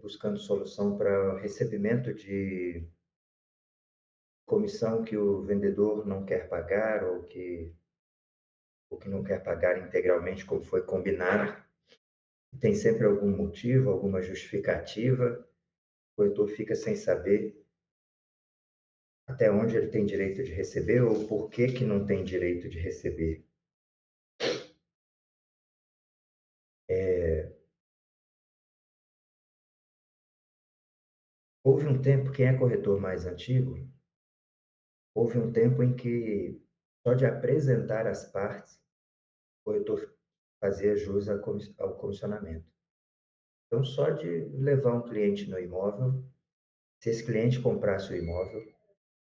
buscando solução para o recebimento de comissão que o vendedor não quer pagar ou que não quer pagar integralmente como foi combinado. Tem sempre algum motivo, alguma justificativa, o corretor fica sem saber até onde ele tem direito de receber ou por que que não tem direito de receber. Houve um tempo, quem é corretor mais antigo, houve um tempo em que só de apresentar as partes, o corretor fazia jus ao comissionamento. Então, só de levar um cliente no imóvel, se esse cliente comprasse o imóvel,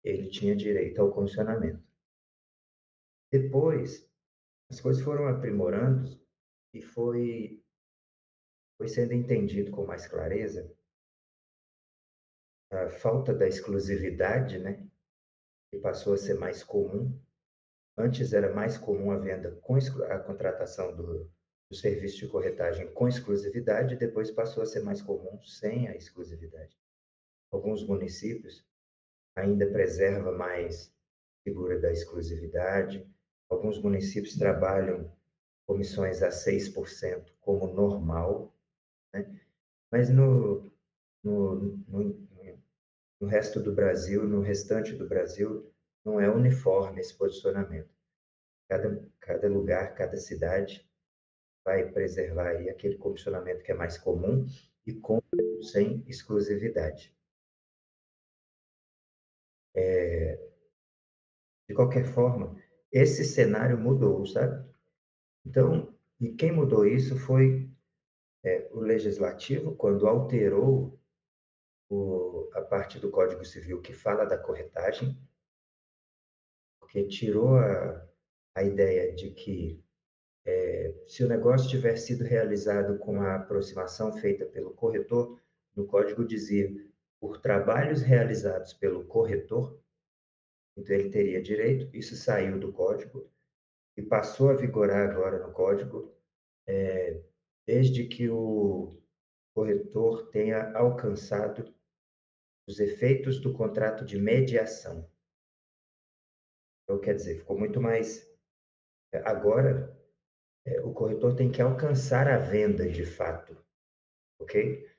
ele tinha direito ao comissionamento. Depois, as coisas foram aprimorando e foi sendo entendido com mais clareza a falta da exclusividade, né, que passou a ser mais comum. Antes era mais comum a venda a contratação do serviço de corretagem com exclusividade, depois passou a ser mais comum sem a exclusividade. Alguns municípios ainda preservam mais a figura da exclusividade, alguns municípios trabalham comissões a 6% como normal, né? Mas no, no, no resto do Brasil, no restante do Brasil, não é uniforme esse posicionamento. Cada lugar, cada cidade vai preservar aí aquele comissionamento que é mais comum e com sem exclusividade. De qualquer forma, esse cenário mudou, sabe? Então, e quem mudou isso foi o legislativo, quando alterou a parte do Código Civil que fala da corretagem, porque tirou a ideia de que se o negócio tiver sido realizado com a aproximação feita pelo corretor, no código dizia, por trabalhos realizados pelo corretor, então ele teria direito, isso saiu do código e passou a vigorar agora no código, desde que o corretor tenha alcançado os efeitos do contrato de mediação. Então, quer dizer, ficou muito mais. Agora, o corretor tem que alcançar a venda de fato, ok?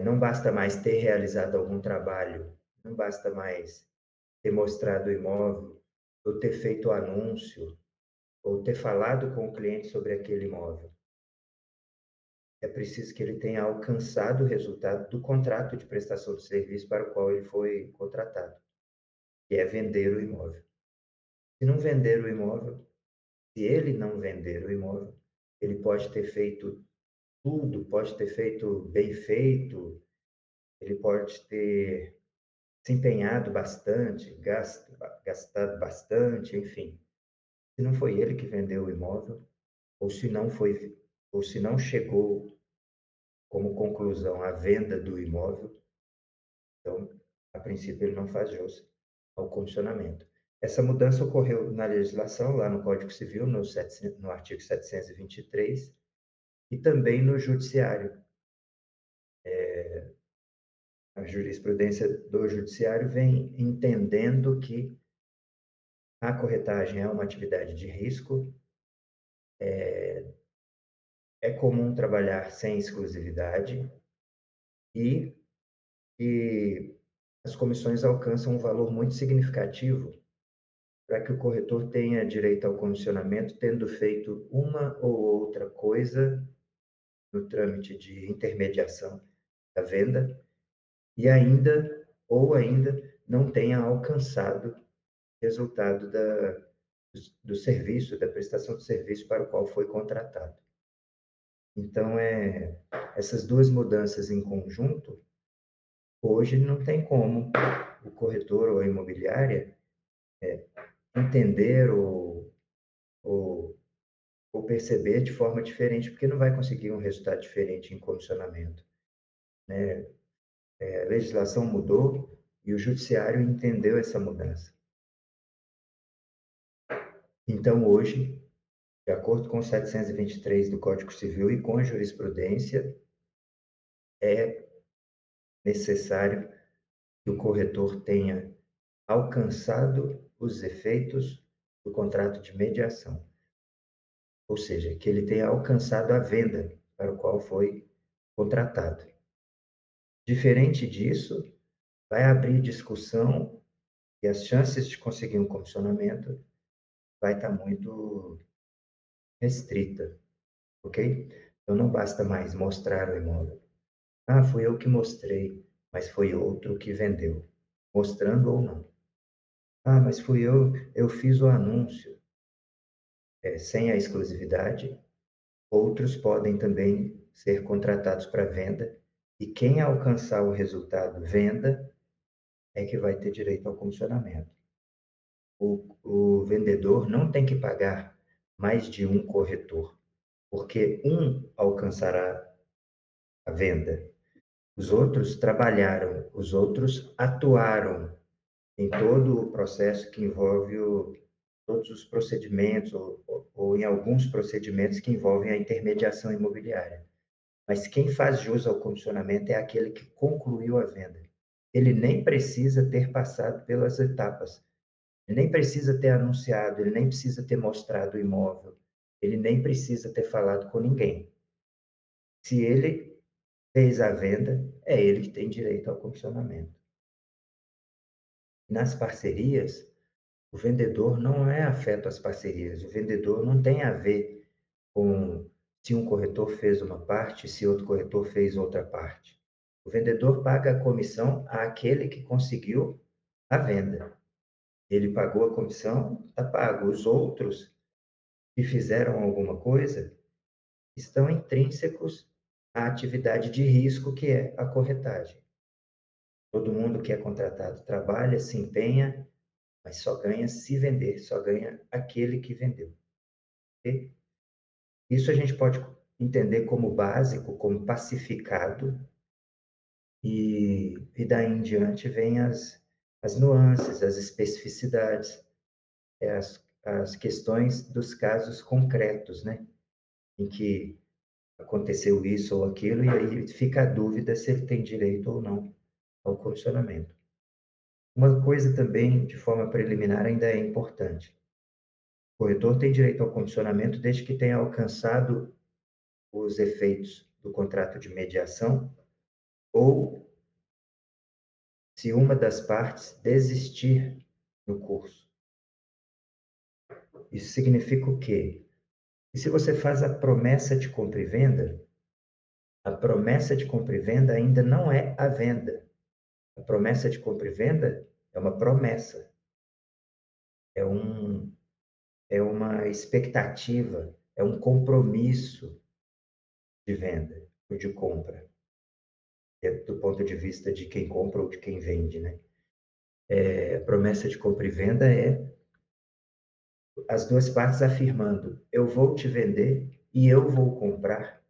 Não basta mais ter realizado algum trabalho, não basta mais ter mostrado o imóvel, ou ter feito o anúncio, ou ter falado com o cliente sobre aquele imóvel. É preciso que ele tenha alcançado o resultado do contrato de prestação de serviço para o qual ele foi contratado, que é vender o imóvel. Se não vender o imóvel, se ele não vender o imóvel, ele pode ter feito tudo, pode ter feito bem feito, ele pode ter se empenhado bastante, gastado bastante, enfim. Se não foi ele que vendeu o imóvel, ou se não foi, ou se não chegou como conclusão a venda do imóvel, então, a princípio, ele não faz jus ao condicionamento. Essa mudança ocorreu na legislação, lá no Código Civil, no artigo 723, e também no Judiciário. A jurisprudência do Judiciário vem entendendo que a corretagem é uma atividade de risco, é comum trabalhar sem exclusividade e que as comissões alcançam um valor muito significativo para que o corretor tenha direito ao comissionamento, tendo feito uma ou outra coisa no trâmite de intermediação da venda e ainda não tenha alcançado resultado do serviço, da prestação de serviço para o qual foi contratado. Então, essas duas mudanças em conjunto, hoje não tem como o corretor ou a imobiliária entender ou, ou perceber de forma diferente, porque não vai conseguir um resultado diferente em comissionamento. Né? A legislação mudou e o judiciário entendeu essa mudança. Então, hoje, de acordo com o 723 do Código Civil e com a jurisprudência, é necessário que o corretor tenha alcançado os efeitos do contrato de mediação, ou seja, que ele tenha alcançado a venda para o qual foi contratado. Diferente disso, vai abrir discussão e as chances de conseguir um comissionamento vai estar muito restrita, ok? Então não basta mais mostrar o imóvel. Ah, fui eu que mostrei, mas foi outro que vendeu, mostrando ou não. Ah, mas fui eu fiz o anúncio. Sem a exclusividade, outros podem também ser contratados para venda, e quem alcançar o resultado venda é que vai ter direito ao comissionamento. O vendedor não tem que pagar mais de um corretor, porque um alcançará a venda. Os outros trabalharam, os outros atuaram em todo o processo que envolve todos os procedimentos, ou em alguns procedimentos que envolvem a intermediação imobiliária. Mas quem faz jus ao comissionamento é aquele que concluiu a venda. Ele nem precisa ter passado pelas etapas, ele nem precisa ter anunciado, ele nem precisa ter mostrado o imóvel, ele nem precisa ter falado com ninguém. Se ele fez a venda, é ele que tem direito ao comissionamento. Nas parcerias, o vendedor não é afeto às parcerias, o vendedor não tem a ver com se um corretor fez uma parte, se outro corretor fez outra parte. O vendedor paga a comissão àquele que conseguiu a venda. Ele pagou a comissão, está pago. Os outros que fizeram alguma coisa estão intrínsecos à atividade de risco que é a corretagem. Todo mundo que é contratado trabalha, se empenha, mas só ganha se vender, só ganha aquele que vendeu. Ok? Isso a gente pode entender como básico, como pacificado, e daí em diante vem as nuances, as especificidades, as questões dos casos concretos, né? Em que aconteceu isso ou aquilo, e aí fica a dúvida se ele tem direito ou não ao comissionamento. Uma coisa também, de forma preliminar, ainda é importante. O corretor tem direito ao comissionamento desde que tenha alcançado os efeitos do contrato de mediação, ou se uma das partes desistir no curso. Isso significa o quê? E se você faz a promessa de compra e venda, a promessa de compra e venda ainda não é a venda. A promessa de compra e venda é uma promessa, é um, é uma expectativa, é um compromisso de venda ou de compra, do ponto de vista de quem compra ou de quem vende, né? A promessa de compra e venda é as duas partes afirmando: eu vou te vender e eu vou comprar,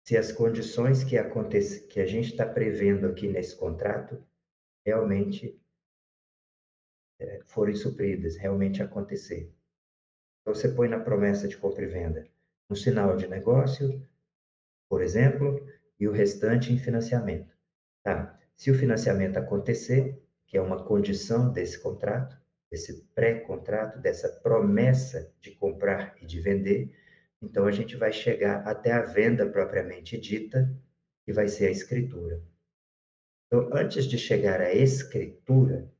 se as condições que a gente está prevendo aqui nesse contrato realmente forem supridas, realmente acontecer. Então, você põe na promessa de compra e venda um sinal de negócio, por exemplo, e o restante em financiamento. Tá? Se o financiamento acontecer, que é uma condição desse contrato, desse pré-contrato, dessa promessa de comprar e de vender, então a gente vai chegar até a venda propriamente dita, que vai ser a escritura. Então, antes de chegar à escritura,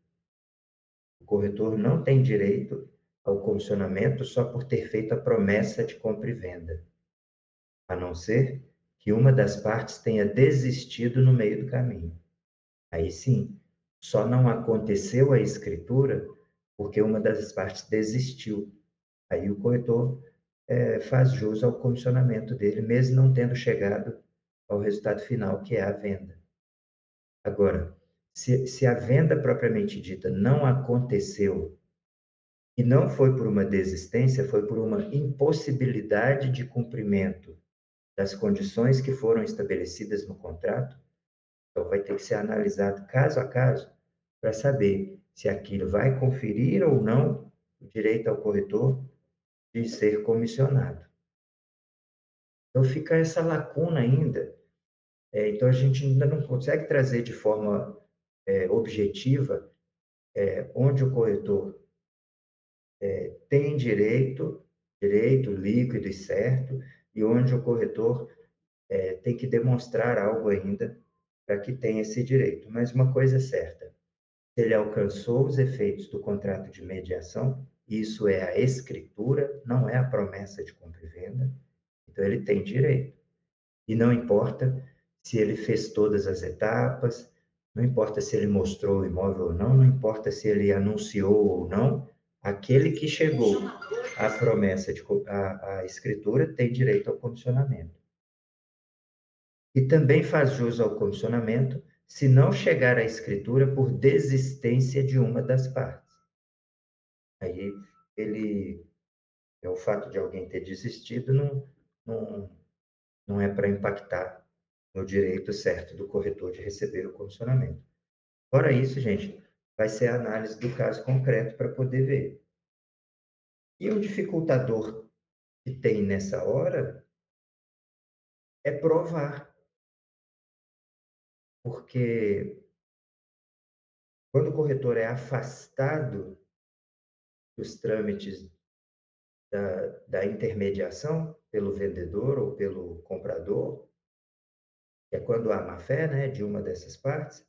o corretor não tem direito ao comissionamento só por ter feito a promessa de compra e venda, a não ser que uma das partes tenha desistido no meio do caminho. Aí sim, só não aconteceu a escritura porque uma das partes desistiu. Aí o corretor faz jus ao comissionamento dele, mesmo não tendo chegado ao resultado final, que é a venda. Agora, se a venda propriamente dita não aconteceu, e não foi por uma desistência, foi por uma impossibilidade de cumprimento das condições que foram estabelecidas no contrato, então vai ter que ser analisado caso a caso para saber se aquilo vai conferir ou não o direito ao corretor de ser comissionado. Então fica essa lacuna ainda Então a gente ainda não consegue trazer de forma, objetiva, onde o corretor tem direito líquido e certo, e onde o corretor, tem que demonstrar algo ainda para que tenha esse direito. Mas uma coisa é certa, ele alcançou os efeitos do contrato de mediação, isso é a escritura, não é a promessa de compra e venda, então ele tem direito. E não importa se ele fez todas as etapas, não importa se ele mostrou o imóvel ou não, não importa se ele anunciou ou não, aquele que chegou à promessa à escritura tem direito ao comissionamento. E também faz jus ao comissionamento se não chegar à escritura por desistência de uma das partes. Aí ele o fato de alguém ter desistido não, não é para impactar no direito certo do corretor de receber o comissionamento. Fora isso, gente, vai ser a análise do caso concreto para poder ver. E o dificultador que tem nessa hora é provar, porque quando o corretor é afastado dos trâmites da intermediação pelo vendedor ou pelo comprador, que é quando há má-fé, né, de uma dessas partes,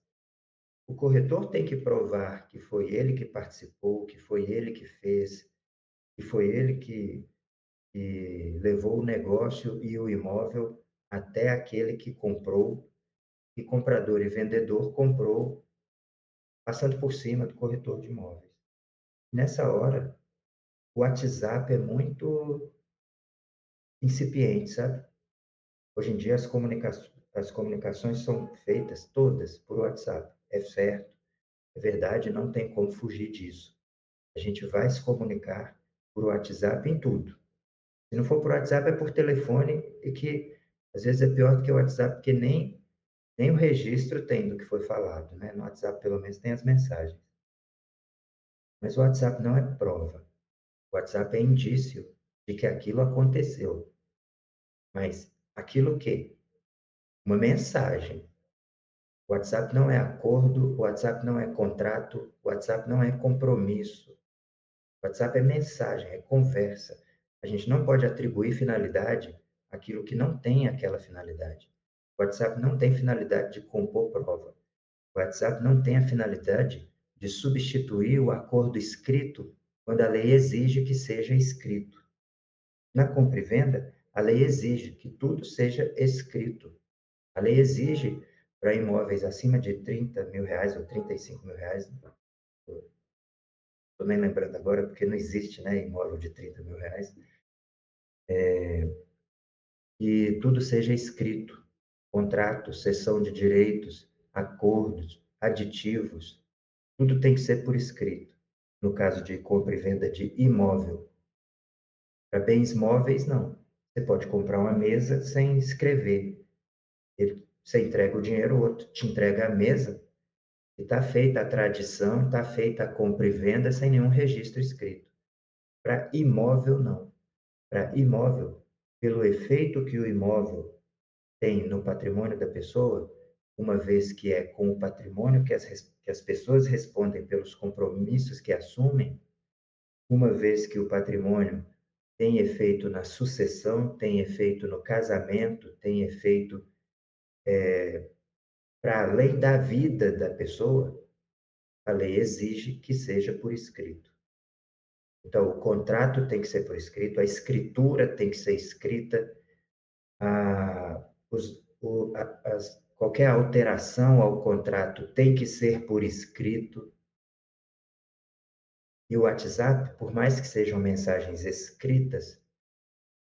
o corretor tem que provar que foi ele que participou, que foi ele que fez, que foi ele que levou o negócio e o imóvel até aquele que comprou, e comprador e vendedor comprou passando por cima do corretor de imóveis. Nessa hora, o WhatsApp é muito incipiente, sabe? Hoje em dia as comunicações são feitas todas por WhatsApp. É certo, é verdade, não tem como fugir disso. A gente vai se comunicar por WhatsApp em tudo. Se não for por WhatsApp, é por telefone, e que às vezes é pior do que o WhatsApp, porque nem o registro tem do que foi falado, né? No WhatsApp, pelo menos, tem as mensagens. Mas o WhatsApp não é prova. O WhatsApp é indício de que aquilo aconteceu. Mas aquilo o quê? Uma mensagem. O WhatsApp não é acordo, o WhatsApp não é contrato, o WhatsApp não é compromisso. O WhatsApp é mensagem, é conversa. A gente não pode atribuir finalidade àquilo que não tem aquela finalidade. O WhatsApp não tem finalidade de compor prova. O WhatsApp não tem a finalidade de substituir o acordo escrito quando a lei exige que seja escrito. Na compra e venda, a lei exige que tudo seja escrito. A lei exige para imóveis acima de R$ 30.000 ou R$ 35.000, estou nem lembrando agora, porque não existe, né, imóvel de R$ 30.000, que tudo seja escrito. Contrato, cessão de direitos, acordos, aditivos, tudo tem que ser por escrito. No caso de compra e venda de imóvel. Para bens móveis, não. Você pode comprar uma mesa sem escrever. Você entrega o dinheiro, o outro te entrega a mesa, e está feita a tradição, está feita a compra e venda sem nenhum registro escrito. Para imóvel, não. Para imóvel, pelo efeito que o imóvel tem no patrimônio da pessoa, uma vez que é com o patrimônio que as pessoas respondem pelos compromissos que assumem, uma vez que o patrimônio tem efeito na sucessão, tem efeito no casamento, tem efeito para além da vida da pessoa, a lei exige que seja por escrito. Então, o contrato tem que ser por escrito, a escritura tem que ser escrita, qualquer alteração ao contrato tem que ser por escrito. E o WhatsApp, por mais que sejam mensagens escritas,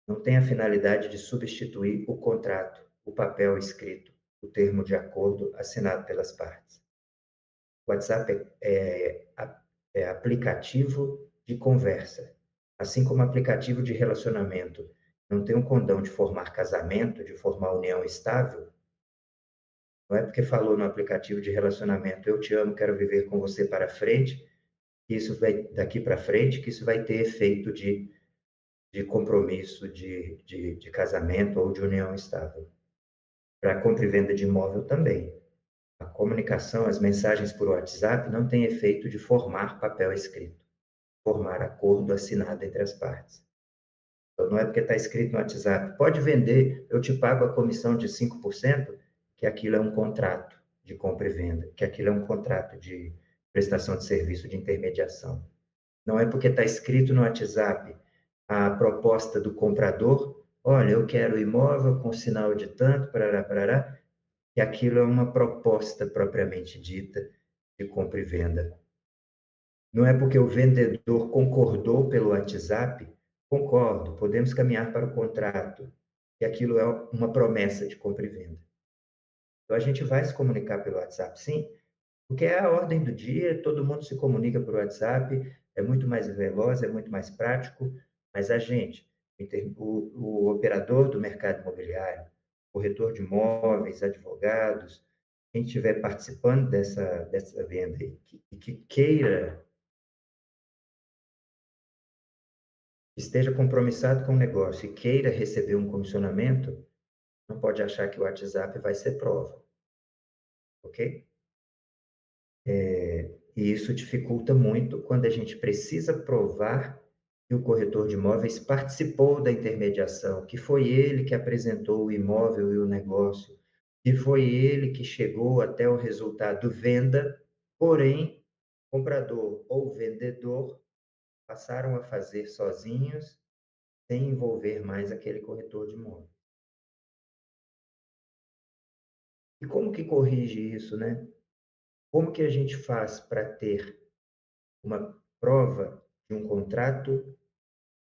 não tem a finalidade de substituir o contrato, o papel escrito, o termo de acordo assinado pelas partes. O WhatsApp é aplicativo de conversa, assim como aplicativo de relacionamento. Não tem um condão de formar casamento, de formar união estável. Não é porque falou no aplicativo de relacionamento, eu te amo, quero viver com você para frente, que isso vai, daqui para frente, que isso vai ter efeito de compromisso, de casamento ou de união estável. Para compra e venda de imóvel também. A comunicação, as mensagens por WhatsApp não têm efeito de formar papel escrito, formar acordo assinado entre as partes. Então, não é porque está escrito no WhatsApp, pode vender, eu te pago a comissão de 5%, que aquilo é um contrato de compra e venda, que aquilo é um contrato de prestação de serviço de intermediação. Não é porque está escrito no WhatsApp a proposta do comprador, olha, eu quero imóvel com sinal de tanto, parará, parará, que aquilo é uma proposta propriamente dita de compra e venda. Não é porque o vendedor concordou pelo WhatsApp, concordo, podemos caminhar para o contrato, que aquilo é uma promessa de compra e venda. Então, a gente vai se comunicar pelo WhatsApp, sim, porque é a ordem do dia, todo mundo se comunica por WhatsApp, é muito mais veloz, é muito mais prático, mas a gente, o operador do mercado imobiliário, corretor de imóveis, advogados, quem estiver participando dessa venda e que queira, esteja compromissado com o negócio e queira receber um comissionamento, não pode achar que o WhatsApp vai ser prova, ok? E isso dificulta muito quando a gente precisa provar que o corretor de imóveis participou da intermediação, que foi ele que apresentou o imóvel e o negócio, que foi ele que chegou até o resultado venda, porém, comprador ou vendedor passaram a fazer sozinhos, sem envolver mais aquele corretor de imóveis. E como que corrige isso, né? Como que a gente faz para ter uma prova de um contrato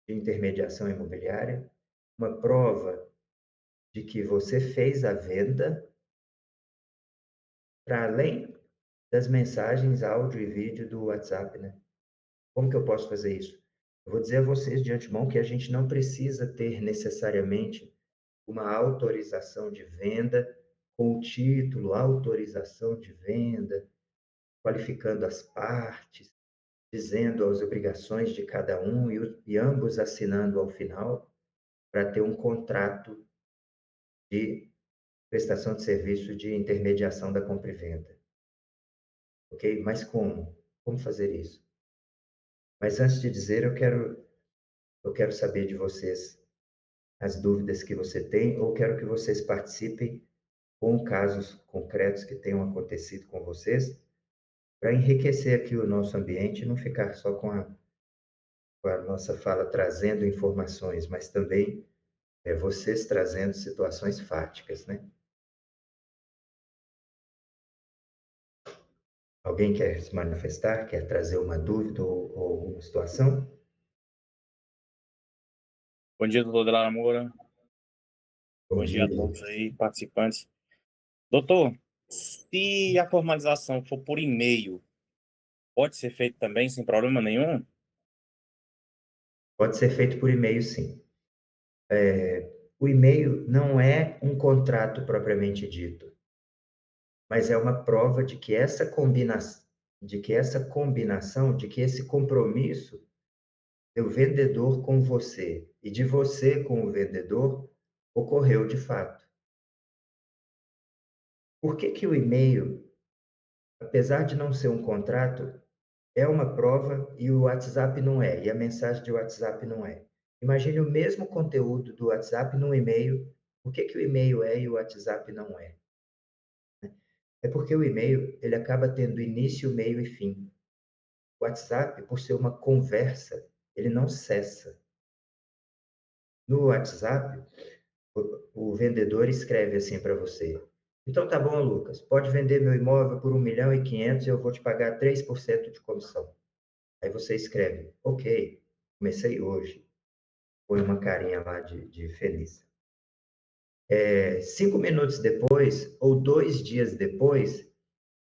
de intermediação imobiliária, uma prova de que você fez a venda, para além das mensagens, áudio e vídeo do WhatsApp, né? Como que eu posso fazer isso? Eu vou dizer a vocês de antemão que a gente não precisa ter necessariamente uma autorização de venda com o título autorização de venda, qualificando as partes, dizendo as obrigações de cada um e ambos assinando ao final para ter um contrato de prestação de serviço de intermediação da compra e venda. Ok? Mas como? Como fazer isso? Mas antes de dizer, eu quero saber de vocês as dúvidas que você tem, ou quero que vocês participem com casos concretos que tenham acontecido com vocês, para enriquecer aqui o nosso ambiente e não ficar só com a nossa fala trazendo informações, mas também vocês trazendo situações fáticas, né? Alguém quer se manifestar? Quer trazer uma dúvida ou alguma situação? Bom dia, doutor Delara Moura. Bom Bom dia dia. a todos aí, participantes. Doutor, se a formalização for por e-mail, pode ser feito também sem problema nenhum? Pode ser feito por e-mail, sim. O e-mail não é um contrato propriamente dito, mas é uma prova de que esse compromisso do vendedor com você e de você com o vendedor ocorreu de fato. Por que que o e-mail, apesar de não ser um contrato, é uma prova e o WhatsApp não é, e a mensagem de WhatsApp não é? Imagine o mesmo conteúdo do WhatsApp no e-mail, por que que o e-mail é e o WhatsApp não é? É porque o e-mail, ele acaba tendo início, meio e fim. O WhatsApp, por ser uma conversa, ele não cessa. No WhatsApp, o vendedor escreve assim para você: então tá bom, Lucas, pode vender meu imóvel por 1.500.000 e eu vou te pagar 3% de comissão. Aí você escreve: ok, comecei hoje. Põe uma carinha lá de feliz. 5 minutos depois, ou 2 dias depois,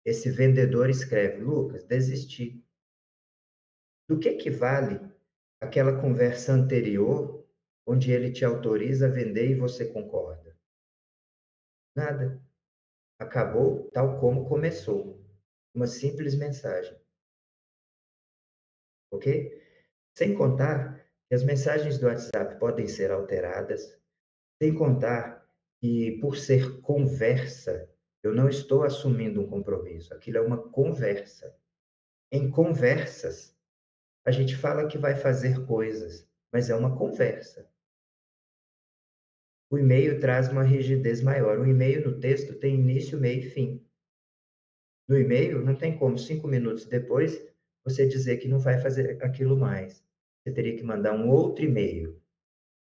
esse vendedor escreve: Lucas, desisti. Do que vale aquela conversa anterior, onde ele te autoriza a vender e você concorda? Nada. Acabou tal como começou. Uma simples mensagem. Ok? Sem contar que as mensagens do WhatsApp podem ser alteradas, sem contar E por ser conversa, eu não estou assumindo um compromisso, aquilo é uma conversa. Em conversas, a gente fala que vai fazer coisas, mas é uma conversa. O e-mail traz uma rigidez maior. O e-mail no texto tem início, meio e fim. No e-mail, não tem como 5 minutos depois você dizer que não vai fazer aquilo mais. Você teria que mandar um outro e-mail.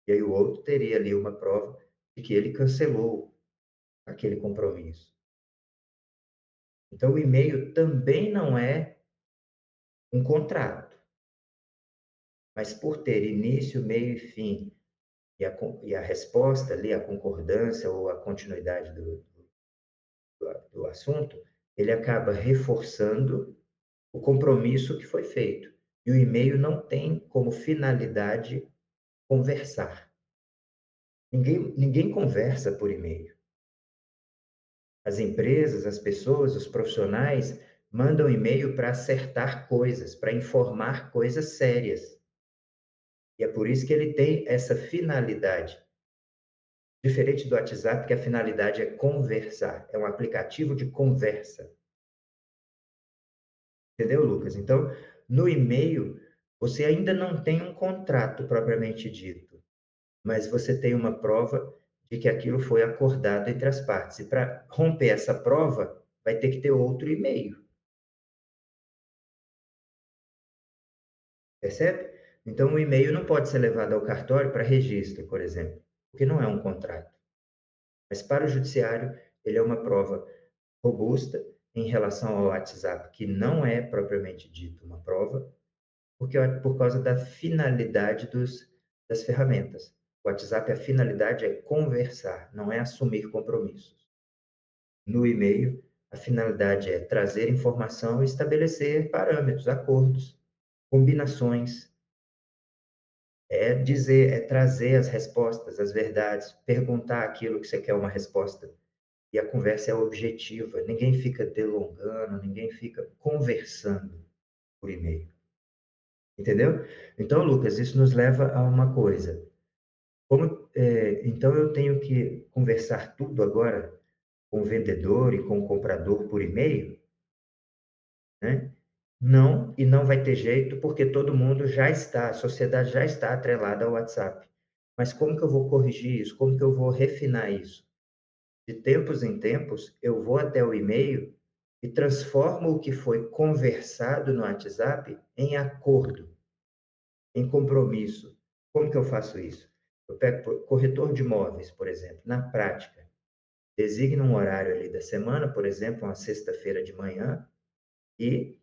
E aí o outro teria ali uma prova de que ele cancelou aquele compromisso. Então, o e-mail também não é um contrato, mas por ter início, meio e fim, e a resposta ali, a concordância ou a continuidade do assunto, ele acaba reforçando o compromisso que foi feito. E o e-mail não tem como finalidade conversar. Ninguém conversa por e-mail. As empresas, as pessoas, os profissionais mandam e-mail para acertar coisas, para informar coisas sérias. E é por isso que ele tem essa finalidade. Diferente do WhatsApp, que a finalidade é conversar, é um aplicativo de conversa. Entendeu, Lucas? Então, no e-mail, você ainda não tem um contrato propriamente dito, mas você tem uma prova de que aquilo foi acordado entre as partes. E para romper essa prova, vai ter que ter outro e-mail. Percebe? Então, o e-mail não pode ser levado ao cartório para registro, por exemplo, porque não é um contrato. Mas para o judiciário, ele é uma prova robusta em relação ao WhatsApp, que não é propriamente dito uma prova, porque é por causa da finalidade das ferramentas. O WhatsApp, a finalidade é conversar, não é assumir compromissos. No e-mail, a finalidade é trazer informação e estabelecer parâmetros, acordos, combinações, é trazer as respostas, as verdades, perguntar aquilo que você quer uma resposta. E a conversa é objetiva, ninguém fica delongando, ninguém fica conversando por e-mail. Entendeu? Então, Lucas, isso nos leva a uma coisa. Então, eu tenho que conversar tudo agora com o vendedor e com o comprador por e-mail, né? Não, e não vai ter jeito, porque todo mundo já está, a sociedade já está atrelada ao WhatsApp. Mas como que eu vou corrigir isso? Como que eu vou refinar isso? De tempos em tempos, eu vou até o e-mail e transformo o que foi conversado no WhatsApp em acordo, em compromisso. Como que eu faço isso? Eu pego corretor de imóveis, por exemplo, na prática, designo um horário ali da semana, por exemplo, uma sexta-feira de manhã, e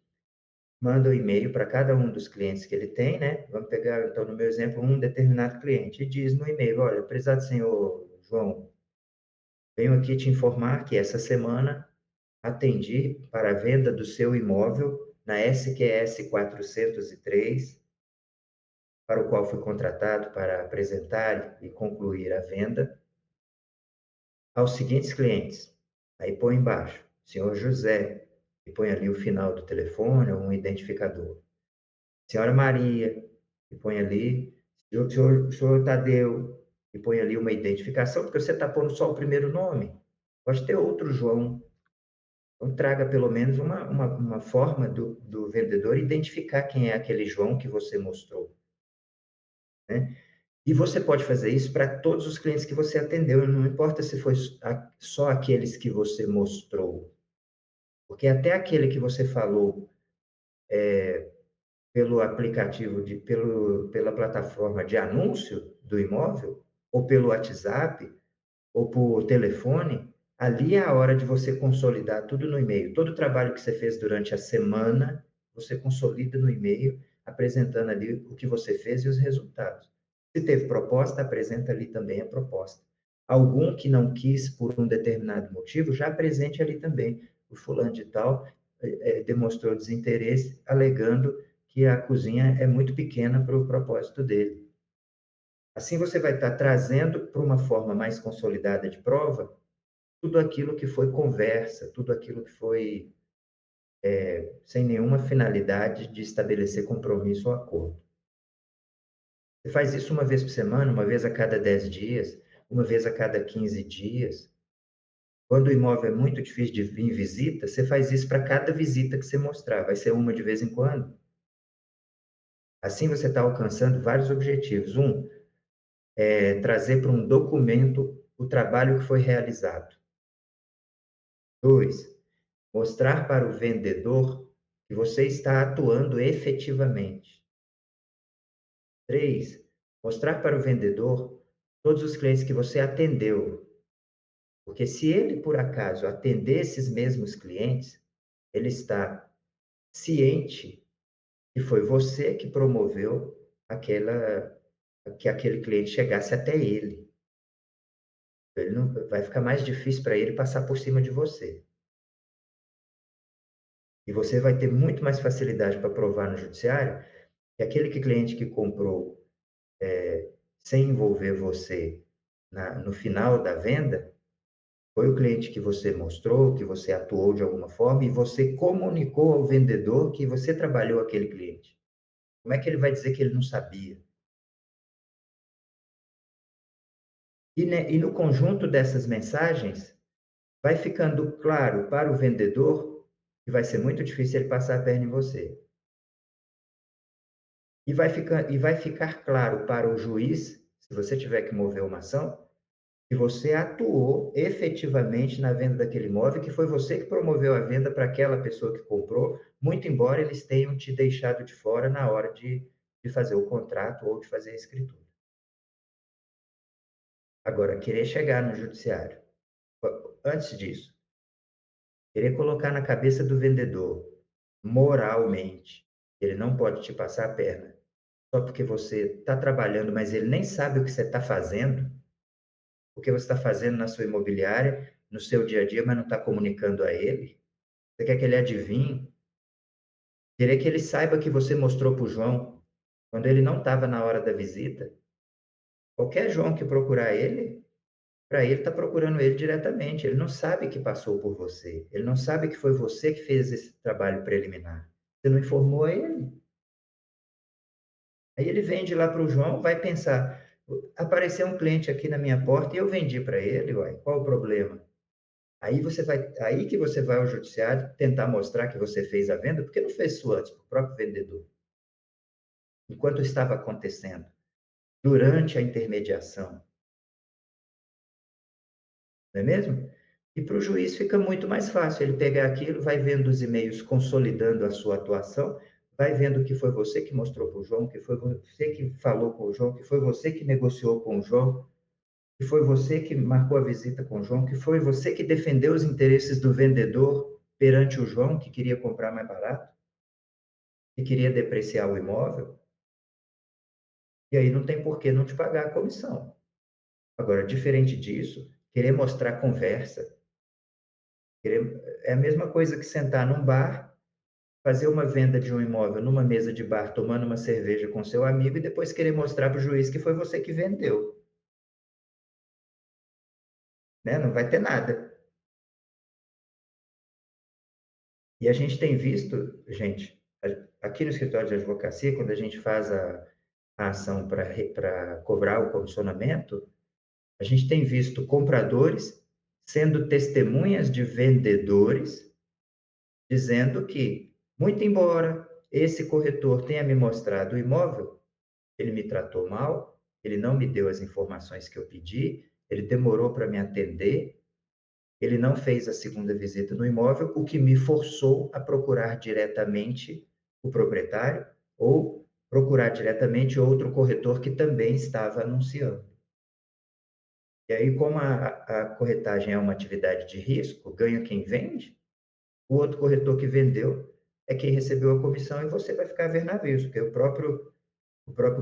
manda um e-mail para cada um dos clientes que ele tem, né? Vamos pegar, então, no meu exemplo, um determinado cliente, e diz no e-mail: olha, prezado senhor João, venho aqui te informar que essa semana atendi para a venda do seu imóvel na SQS 403, para o qual fui contratado para apresentar e concluir a venda aos seguintes clientes. Aí põe embaixo, senhor José, e põe ali o final do telefone ou um identificador. Senhora Maria, e põe ali, senhor Tadeu, e põe ali uma identificação, porque você está pondo só o primeiro nome. Pode ter outro João. Então, traga pelo menos uma forma do vendedor identificar quem é aquele João que você mostrou, né? E você pode fazer isso para todos os clientes que você atendeu, não importa se foi só aqueles que você mostrou, porque até aquele que você falou pelo aplicativo, pela plataforma de anúncio do imóvel, ou pelo WhatsApp, ou por telefone, ali é a hora de você consolidar tudo no e-mail. Todo o trabalho que você fez durante a semana, você consolida no e-mail, apresentando ali o que você fez e os resultados. Se teve proposta, apresenta ali também a proposta. Algum que não quis por um determinado motivo, já apresente ali também. O fulano de tal demonstrou desinteresse, alegando que a cozinha é muito pequena para o propósito dele. Assim você vai estar trazendo para uma forma mais consolidada de prova tudo aquilo que foi conversa, tudo aquilo que foi sem nenhuma finalidade de estabelecer compromisso ou acordo. Você faz isso uma vez por semana, uma vez a cada 10 dias, uma vez a cada 15 dias. Quando o imóvel é muito difícil de vir visita, você faz isso para cada visita que você mostrar, vai ser uma de vez em quando. Assim você está alcançando vários objetivos. Um, é trazer para um documento o trabalho que foi realizado. Dois, mostrar para o vendedor que você está atuando efetivamente. Três, mostrar para o vendedor todos os clientes que você atendeu. Porque se ele, por acaso, atender esses mesmos clientes, ele está ciente que foi você que promoveu que aquele cliente chegasse até ele. Ele não, vai ficar mais difícil para ele passar por cima de você. E você vai ter muito mais facilidade para provar no judiciário que aquele cliente que comprou sem envolver você no final da venda, foi o cliente que você mostrou, que você atuou de alguma forma e você comunicou ao vendedor que você trabalhou aquele cliente. Como é que ele vai dizer que ele não sabia? E no conjunto dessas mensagens, vai ficando claro para o vendedor que vai ser muito difícil ele passar a perna em você. E vai ficar claro para o juiz, se você tiver que mover uma ação, que você atuou efetivamente na venda daquele imóvel, que foi você que promoveu a venda para aquela pessoa que comprou, muito embora eles tenham te deixado de fora na hora de fazer o contrato ou de fazer a escritura. Agora, querer chegar no judiciário, antes disso, querer colocar na cabeça do vendedor, moralmente, ele não pode te passar a perna, só porque você está trabalhando, mas ele nem sabe o que você está fazendo, o que você está fazendo na sua imobiliária, no seu dia a dia, mas não está comunicando a ele. Você quer que ele adivinhe? Querer que ele saiba que você mostrou para o João, quando ele não estava na hora da visita. Qualquer João que procurar ele, para ele está procurando ele diretamente. Ele não sabe que passou por você. Ele não sabe que foi você que fez esse trabalho preliminar. Você não informou ele. Aí ele vende lá para o João, vai pensar, apareceu um cliente aqui na minha porta e eu vendi para ele, uai, qual o problema? Aí que você vai ao judiciário tentar mostrar que você fez a venda, porque não fez isso antes, para o próprio vendedor. Enquanto estava acontecendo, durante a intermediação, não é mesmo? E para o juiz fica muito mais fácil ele pegar aquilo, vai vendo os e-mails consolidando a sua atuação, vai vendo que foi você que mostrou para o João, que foi você que falou com o João, que foi você que negociou com o João, que foi você que marcou a visita com o João, que foi você que defendeu os interesses do vendedor perante o João, que queria comprar mais barato, que queria depreciar o imóvel, e aí não tem por que não te pagar a comissão. Agora, diferente disso, querer mostrar conversa, é a mesma coisa que sentar num bar, fazer uma venda de um imóvel numa mesa de bar, tomando uma cerveja com seu amigo e depois querer mostrar para o juiz que foi você que vendeu. Né? Não vai ter nada. E a gente tem visto, gente, aqui no escritório de advocacia, quando a gente faz a ação para cobrar o comissionamento, a gente tem visto compradores sendo testemunhas de vendedores, dizendo que, muito embora esse corretor tenha me mostrado o imóvel, ele me tratou mal, ele não me deu as informações que eu pedi, ele demorou para me atender, ele não fez a segunda visita no imóvel, o que me forçou a procurar diretamente o proprietário ou procurar diretamente outro corretor que também estava anunciando. E aí, como a corretagem é uma atividade de risco, ganha quem vende, o outro corretor que vendeu é quem recebeu a comissão e você vai ficar a ver navios, porque o próprio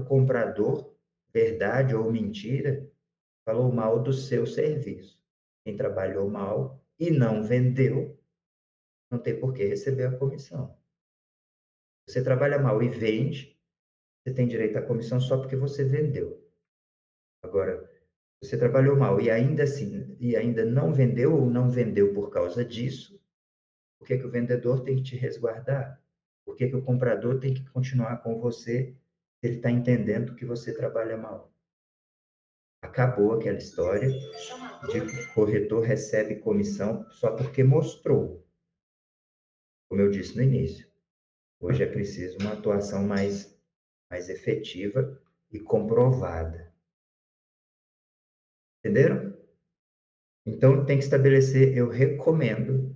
comprador, verdade ou mentira, falou mal do seu serviço. Quem trabalhou mal e não vendeu, não tem por que receber a comissão. Você trabalha mal e vende, você tem direito à comissão só porque você vendeu. Agora, você trabalhou mal e ainda assim, e ainda não vendeu ou não vendeu por causa disso, por que que o vendedor tem que te resguardar? Por que que o comprador tem que continuar com você se ele está entendendo que você trabalha mal? Acabou aquela história de que o corretor recebe comissão só porque mostrou, como eu disse no início. Hoje é preciso uma atuação mais efetiva e comprovada. Entenderam? Então, tem que estabelecer, eu recomendo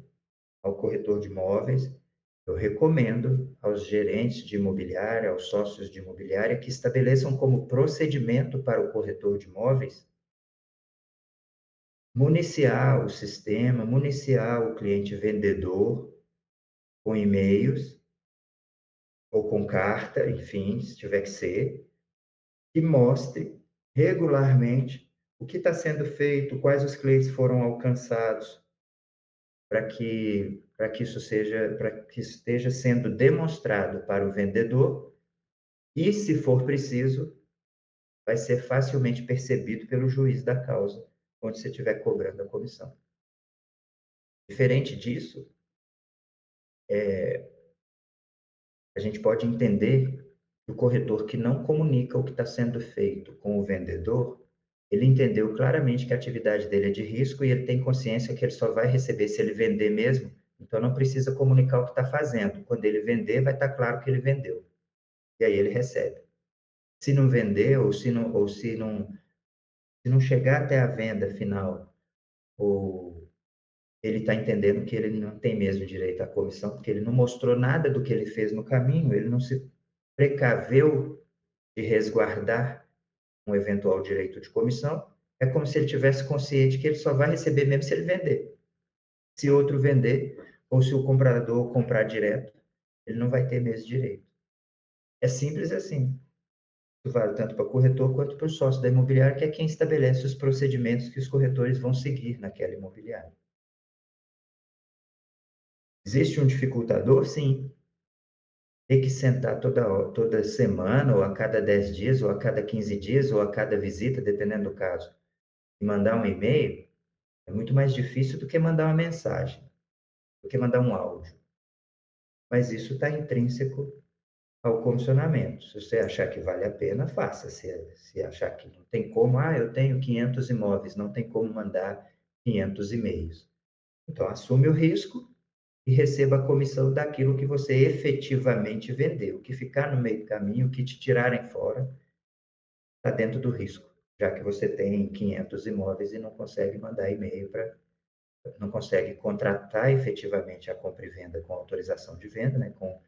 ao corretor de imóveis, eu recomendo aos gerentes de imobiliária, aos sócios de imobiliária, que estabeleçam como procedimento para o corretor de imóveis municiar o sistema, municiar o cliente vendedor com e-mails ou com carta, enfim, se tiver que ser, que mostre regularmente o que está sendo feito, quais os clientes foram alcançados, para que isso seja, para que esteja sendo demonstrado para o vendedor e, se for preciso, vai ser facilmente percebido pelo juiz da causa, onde você estiver cobrando a comissão. Diferente disso, a gente pode entender que o corretor que não comunica o que está sendo feito com o vendedor, ele entendeu claramente que a atividade dele é de risco e ele tem consciência que ele só vai receber se ele vender mesmo, então não precisa comunicar o que está fazendo. Quando ele vender, vai estar claro que ele vendeu. E aí ele recebe. Se não vender, ou se não chegar até a venda final, ou ele está entendendo que ele não tem mesmo direito à comissão, porque ele não mostrou nada do que ele fez no caminho, ele não se precaveu de resguardar um eventual direito de comissão, é como se ele tivesse consciente que ele só vai receber mesmo se ele vender. Se outro vender, ou se o comprador comprar direto, ele não vai ter mesmo direito. É simples assim. Isso vale tanto para o corretor quanto para o sócio da imobiliária, que é quem estabelece os procedimentos que os corretores vão seguir naquela imobiliária. Existe um dificultador? Sim. Ter que sentar toda semana, ou a cada 10 dias, ou a cada 15 dias, ou a cada visita, dependendo do caso, e mandar um e-mail, é muito mais difícil do que mandar uma mensagem, do que mandar um áudio. Mas isso está intrínseco ao comissionamento. Se você achar que vale a pena, faça. Se achar que não tem como, eu tenho 500 imóveis, não tem como mandar 500 e-mails. Então, assume o risco e receba a comissão daquilo que você efetivamente vendeu. O que ficar no meio do caminho, o que te tirarem fora, está dentro do risco, já que você tem 500 imóveis e não consegue mandar e-mail não consegue contratar efetivamente a compra e venda com autorização de venda, né, com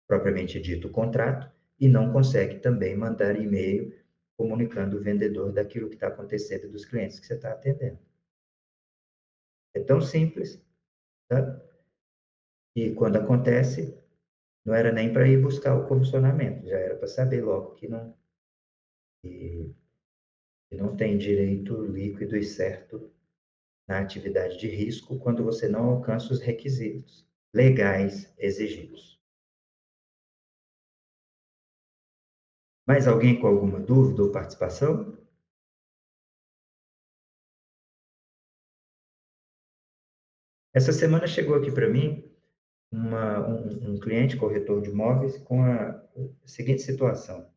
propriamente dito contrato, e não consegue também mandar e-mail comunicando o vendedor daquilo que está acontecendo dos clientes que você está atendendo. É tão simples, tá? E quando acontece, não era nem para ir buscar o comissionamento, já era para saber logo que não tem direito líquido e certo na atividade de risco quando você não alcança os requisitos legais exigidos. Mais alguém com alguma dúvida ou participação? Essa semana chegou aqui para mim um cliente corretor de imóveis com a seguinte situação: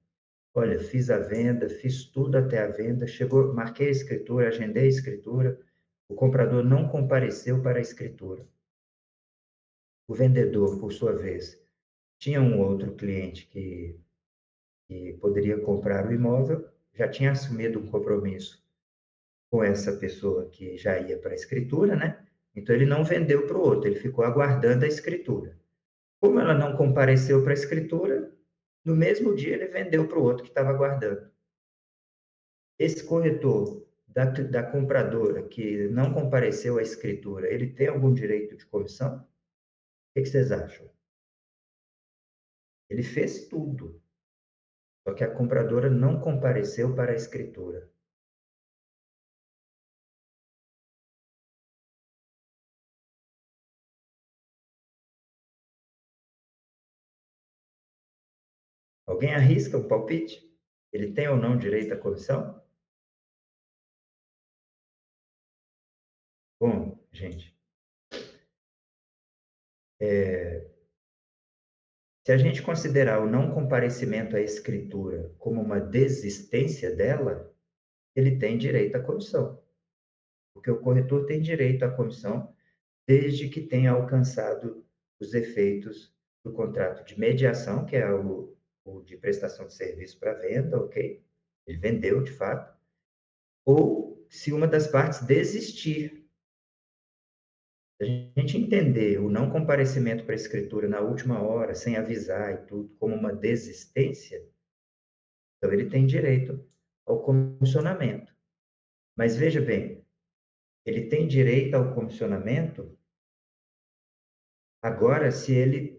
olha, fiz a venda, fiz tudo até a venda, chegou, marquei a escritura, agendei a escritura, o comprador não compareceu para a escritura. O vendedor, por sua vez, tinha um outro cliente que poderia comprar o imóvel, já tinha assumido um compromisso com essa pessoa que já ia para a escritura, né? Então ele não vendeu para o outro, ele ficou aguardando a escritura. Como ela não compareceu para a escritura, no mesmo dia ele vendeu para o outro que estava aguardando. Esse corretor da compradora que não compareceu à escritura, ele tem algum direito de comissão? O que vocês acham? Ele fez tudo, só que a compradora não compareceu para a escritura. Alguém arrisca um palpite? Ele tem ou não direito à comissão? Bom, gente, se a gente considerar o não comparecimento à escritura como uma desistência dela, ele tem direito à comissão, porque o corretor tem direito à comissão desde que tenha alcançado os efeitos do contrato de mediação, que é o de prestação de serviço para venda, ok? Ele vendeu, de fato, ou se uma das partes desistir. Se a gente entender o não comparecimento para a escritura na última hora, sem avisar e tudo, como uma desistência, então ele tem direito ao comissionamento. Mas veja bem, ele tem direito ao comissionamento agora se ele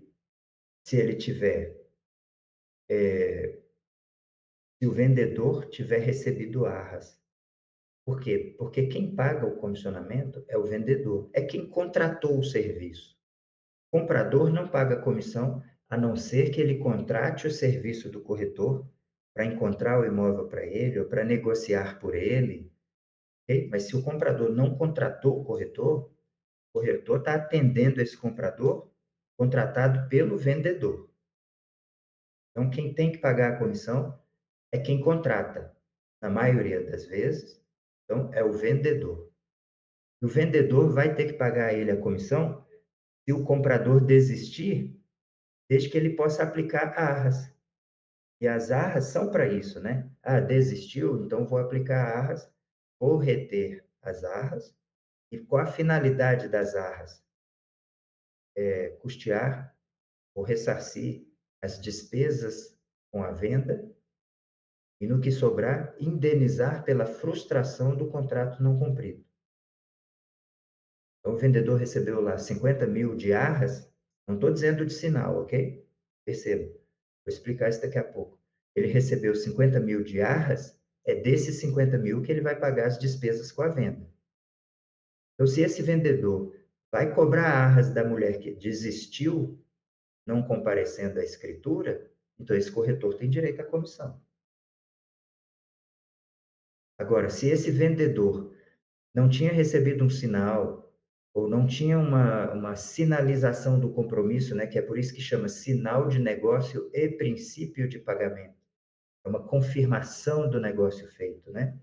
tiver, se o vendedor tiver recebido arras. Por quê? Porque quem paga o comissionamento é o vendedor, é quem contratou o serviço. O comprador não paga comissão, a não ser que ele contrate o serviço do corretor para encontrar o imóvel para ele ou para negociar por ele, ok? Mas se o comprador não contratou o corretor está atendendo esse comprador contratado pelo vendedor. Então, quem tem que pagar a comissão é quem contrata, na maioria das vezes, então é o vendedor. E o vendedor vai ter que pagar a ele a comissão se o comprador desistir, desde que ele possa aplicar arras. E as arras são para isso, né? Ah, desistiu, então vou aplicar arras, vou reter as arras. E qual a finalidade das arras? É custear ou ressarcir as despesas com a venda e, no que sobrar, indenizar pela frustração do contrato não cumprido. Então, o vendedor recebeu lá 50 mil de arras, não estou dizendo de sinal, ok? Perceba, vou explicar isso daqui a pouco. Ele recebeu 50 mil de arras, é desses 50 mil que ele vai pagar as despesas com a venda. Então, se esse vendedor vai cobrar arras da mulher que desistiu, não comparecendo à escritura, então esse corretor tem direito à comissão. Agora, se esse vendedor não tinha recebido um sinal, ou não tinha uma sinalização do compromisso, né, que é por isso que chama sinal de negócio e princípio de pagamento. É uma confirmação do negócio feito, né?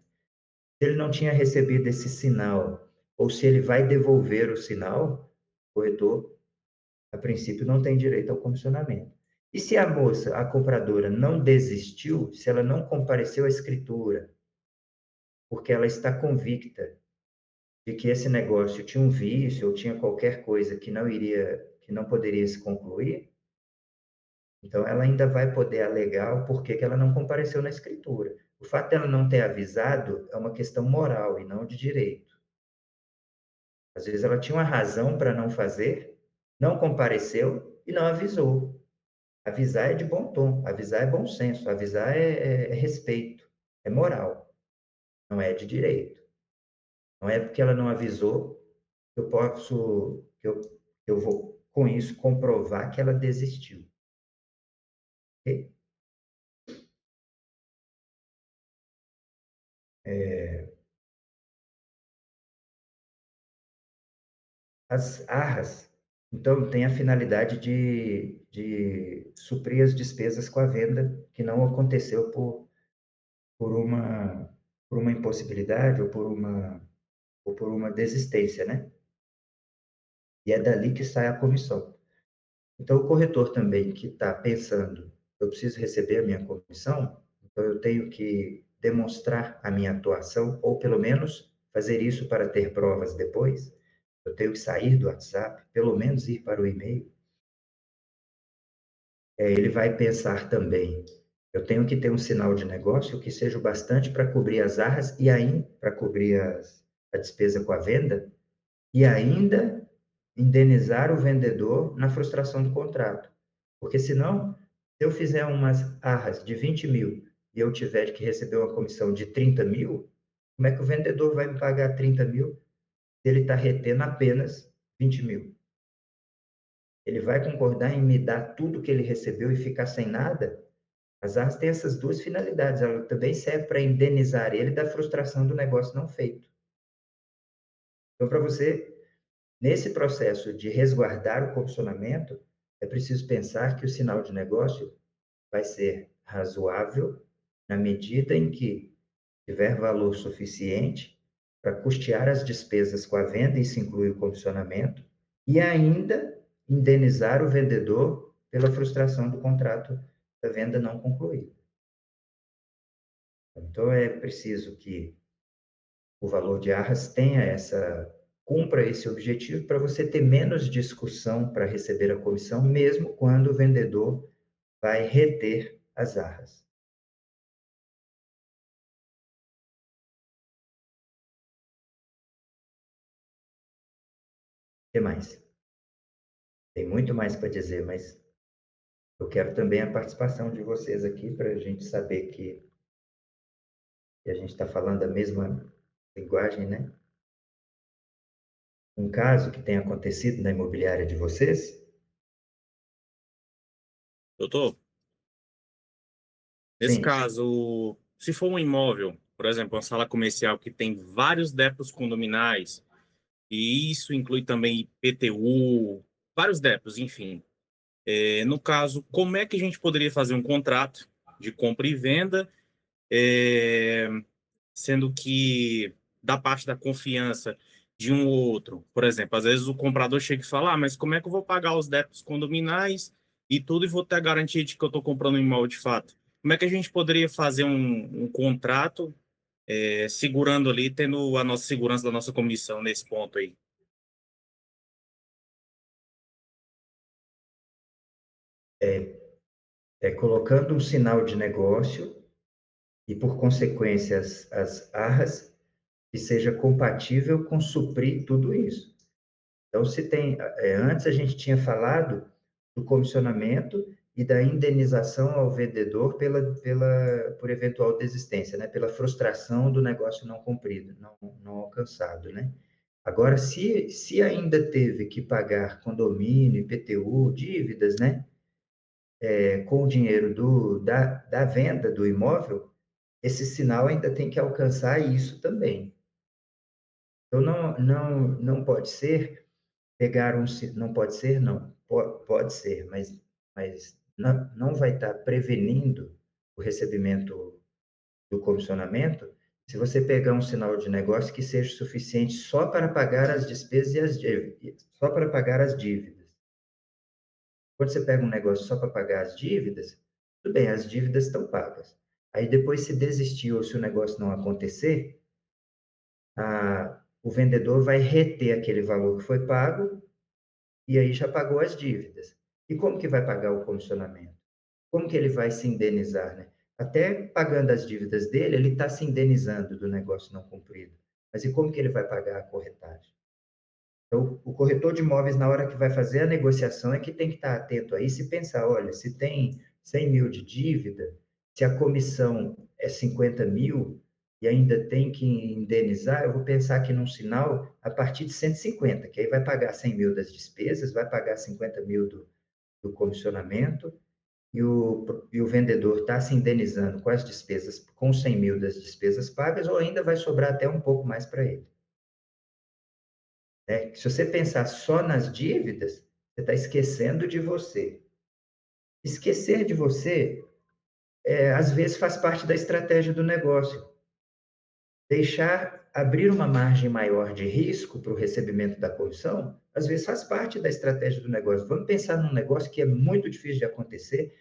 Se ele não tinha recebido esse sinal, ou se ele vai devolver o sinal, o corretor, a princípio, não tem direito ao comissionamento. E se a moça, a compradora, não desistiu, se ela não compareceu à escritura, porque ela está convicta de que esse negócio tinha um vício ou tinha qualquer coisa que não poderia se concluir, então ela ainda vai poder alegar o porquê que ela não compareceu na escritura. O fato dela não ter avisado é uma questão moral e não de direito. Às vezes ela tinha uma razão para não fazer, não compareceu e não avisou. Avisar é de bom tom, avisar é bom senso, avisar é respeito, é moral, não é de direito. Não é porque ela não avisou que eu vou, com isso, comprovar que ela desistiu. Ok? As arras, então, têm a finalidade de suprir as despesas com a venda que não aconteceu por uma, por uma impossibilidade ou por uma desistência, né? E é dali que sai a comissão. Então, o corretor também que está pensando, eu preciso receber a minha comissão, então eu tenho que demonstrar a minha atuação, ou pelo menos fazer isso para ter provas depois. Eu tenho que sair do WhatsApp, pelo menos ir para o e-mail. Ele vai pensar também, eu tenho que ter um sinal de negócio que seja o bastante para cobrir as arras e ainda para cobrir a despesa com a venda, e ainda indenizar o vendedor na frustração do contrato. Porque senão, se eu fizer umas arras de 20 mil e eu tiver que receber uma comissão de 30 mil, como é que o vendedor vai me pagar 30 mil se ele está retendo apenas 20 mil? Ele vai concordar em me dar tudo que ele recebeu e ficar sem nada? As arras têm essas duas finalidades. Ela também serve para indenizar ele da frustração do negócio não feito. Então, para você, nesse processo de resguardar o comissionamento, é preciso pensar que o sinal de negócio vai ser razoável na medida em que tiver valor suficiente para custear as despesas com a venda, isso inclui o comissionamento, e ainda indenizar o vendedor pela frustração do contrato da venda não concluída. Então, é preciso que o valor de arras cumpra esse objetivo para você ter menos discussão para receber a comissão, mesmo quando o vendedor vai reter as arras. O que mais? Tem muito mais para dizer, mas eu quero também a participação de vocês aqui para a gente saber que a gente está falando a mesma linguagem, né? Um caso que tem acontecido na imobiliária de vocês? Doutor, nesse Sim, caso, se for um imóvel, por exemplo, uma sala comercial que tem vários débitos condominais, e isso inclui também IPTU, vários débitos, enfim. No caso, como é que a gente poderia fazer um contrato de compra e venda, é, sendo que da parte da confiança de um ou outro? Por exemplo, às vezes o comprador chega e fala, mas como é que eu vou pagar os débitos condominais e tudo e vou ter a garantia de que eu estou comprando um imóvel de fato? Como é que a gente poderia fazer um contrato segurando ali, tendo a nossa segurança da nossa comissão nesse ponto aí? é colocando um sinal de negócio e, por consequência, as arras que seja compatível com suprir tudo isso. Então, se tem, antes a gente tinha falado do comissionamento e da indenização ao vendedor por eventual desistência, né? Pela frustração do negócio não cumprido, não alcançado, né? Agora, se ainda teve que pagar condomínio, IPTU, dívidas, né? Com o dinheiro da venda do imóvel, esse sinal ainda tem que alcançar isso também. Então, não pode ser pegar não pode ser, não, pode ser, mas não vai estar prevenindo o recebimento do comissionamento se você pegar um sinal de negócio que seja suficiente só para pagar as despesas e as dívidas, só para pagar as dívidas. Quando você pega um negócio só para pagar as dívidas, tudo bem, as dívidas estão pagas. Aí depois, se desistir ou se o negócio não acontecer, o vendedor vai reter aquele valor que foi pago e aí já pagou as dívidas. E como que vai pagar o comissionamento? Como que ele vai se indenizar, né? Até pagando as dívidas dele, ele está se indenizando do negócio não cumprido. Mas e como que ele vai pagar a corretagem? Então, o corretor de imóveis, na hora que vai fazer a negociação, é que tem que estar atento a isso e pensar, olha, se tem 100 mil de dívida, se a comissão é 50 mil e ainda tem que indenizar, eu vou pensar aqui num sinal a partir de 150, que aí vai pagar 100 mil das despesas, vai pagar 50 mil do comissionamento, e o vendedor está se indenizando com as despesas, com 100 mil das despesas pagas, ou ainda vai sobrar até um pouco mais para ele. Se você pensar só nas dívidas, você está esquecendo de você. Esquecer de você, às vezes, faz parte da estratégia do negócio. Abrir uma margem maior de risco para o recebimento da comissão, às vezes faz parte da estratégia do negócio. Vamos pensar num negócio que é muito difícil de acontecer,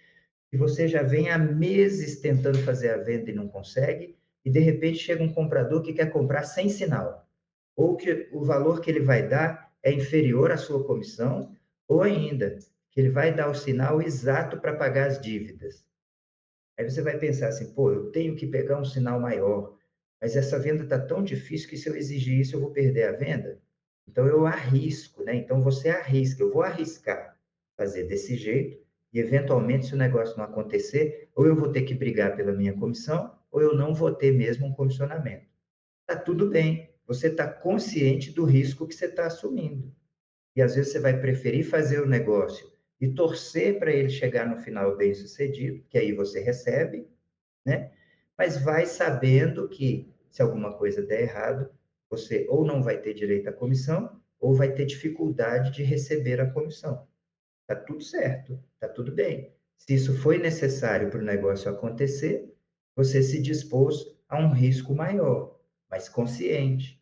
e você já vem há meses tentando fazer a venda e não consegue, e de repente chega um comprador que quer comprar sem sinal, ou que o valor que ele vai dar é inferior à sua comissão, ou ainda, que ele vai dar o sinal exato para pagar as dívidas. Aí você vai pensar assim, pô, eu tenho que pegar um sinal maior, mas essa venda está tão difícil que se eu exigir isso, eu vou perder a venda. Então eu arrisco, né? Então você arrisca, eu vou arriscar fazer desse jeito, e eventualmente, se o negócio não acontecer, ou eu vou ter que brigar pela minha comissão, ou eu não vou ter mesmo um comissionamento. Tá tudo bem, você está consciente do risco que você está assumindo. E às vezes você vai preferir fazer o negócio e torcer para ele chegar no final bem sucedido, que aí você recebe, né? Mas vai sabendo que se alguma coisa der errado, você ou não vai ter direito à comissão, ou vai ter dificuldade de receber a comissão. Tá tudo certo, tá tudo bem. Se isso foi necessário para o negócio acontecer, você se dispôs a um risco maior, mas consciente,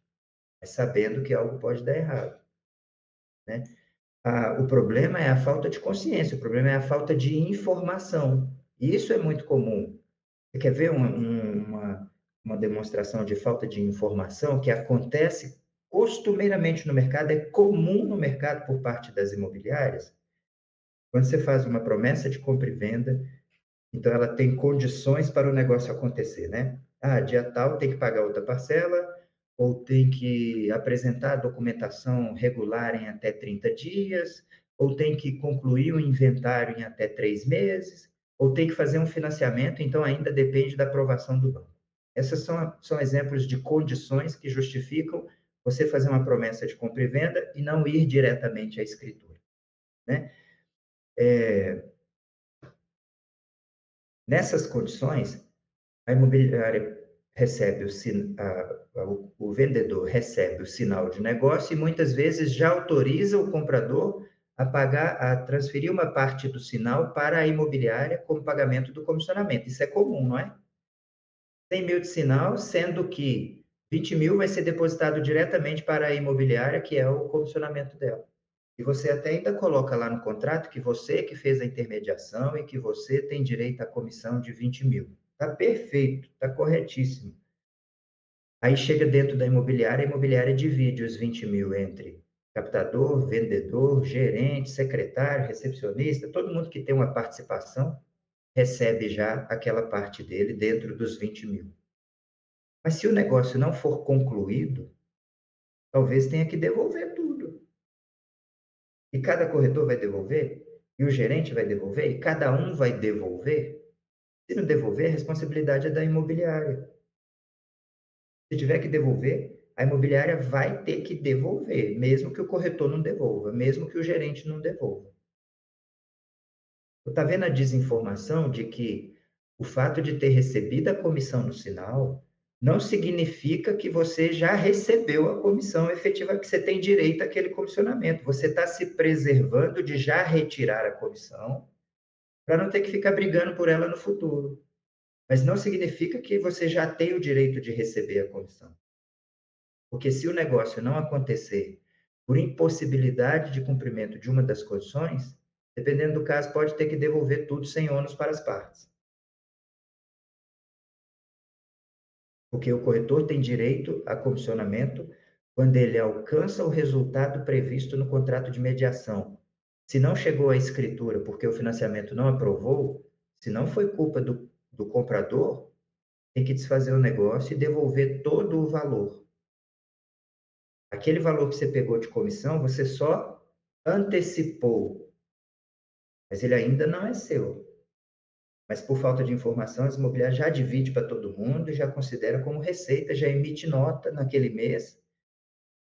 mas sabendo que algo pode dar errado, né? O problema é a falta de consciência, o problema é a falta de informação. E isso é muito comum. Você quer ver uma demonstração de falta de informação que acontece costumeiramente no mercado, é comum no mercado por parte das imobiliárias? Quando você faz uma promessa de compra e venda, então ela tem condições para o negócio acontecer, né? Dia tal tem que pagar outra parcela, ou tem que apresentar a documentação regular em até 30 dias, ou tem que concluir o inventário em até 3 meses, ou tem que fazer um financiamento, então ainda depende da aprovação do banco. Essas são exemplos de condições que justificam você fazer uma promessa de compra e venda e não ir diretamente à escritura, né? Nessas condições, a imobiliária recebe o vendedor recebe o sinal de negócio e muitas vezes já autoriza o comprador a transferir uma parte do sinal para a imobiliária como pagamento do comissionamento. Isso é comum, não é? 100 mil de sinal, sendo que 20 mil vai ser depositado diretamente para a imobiliária, que é o comissionamento dela. E você até ainda coloca lá no contrato que você que fez a intermediação e que você tem direito à comissão de 20 mil. Está perfeito, está corretíssimo. Aí chega dentro da imobiliária, a imobiliária divide os 20 mil entre captador, vendedor, gerente, secretário, recepcionista, todo mundo que tem uma participação recebe já aquela parte dele dentro dos 20 mil. Mas se o negócio não for concluído, talvez tenha que devolver tudo. E cada corretor vai devolver, e o gerente vai devolver, e cada um vai devolver. Se não devolver, a responsabilidade é da imobiliária. Se tiver que devolver, a imobiliária vai ter que devolver, mesmo que o corretor não devolva, mesmo que o gerente não devolva. Está vendo a desinformação de que o fato de ter recebido a comissão no sinal não significa que você já recebeu a comissão efetiva, que você tem direito àquele comissionamento. Você está se preservando de já retirar a comissão para não ter que ficar brigando por ela no futuro. Mas não significa que você já tem o direito de receber a comissão. Porque se o negócio não acontecer por impossibilidade de cumprimento de uma das condições, dependendo do caso, pode ter que devolver tudo sem ônus para as partes. Porque o corretor tem direito a comissionamento quando ele alcança o resultado previsto no contrato de mediação. Se não chegou à escritura porque o financiamento não aprovou, se não foi culpa do comprador, tem que desfazer o negócio e devolver todo o valor. Aquele valor que você pegou de comissão, você só antecipou, mas ele ainda não é seu. Mas por falta de informação, as imobiliárias já divide para todo mundo e já considera como receita, já emite nota naquele mês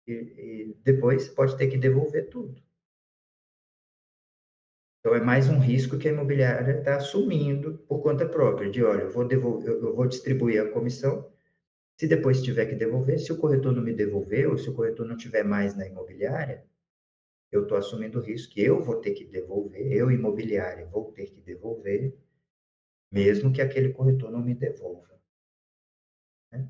e depois pode ter que devolver tudo. Então é mais um risco que a imobiliária está assumindo por conta própria, de olha, eu vou distribuir a comissão, se depois tiver que devolver, se o corretor não me devolver, ou se o corretor não tiver mais na imobiliária, eu estou assumindo o risco que eu vou ter que devolver, eu, imobiliária, vou ter que devolver, mesmo que aquele corretor não me devolva, né?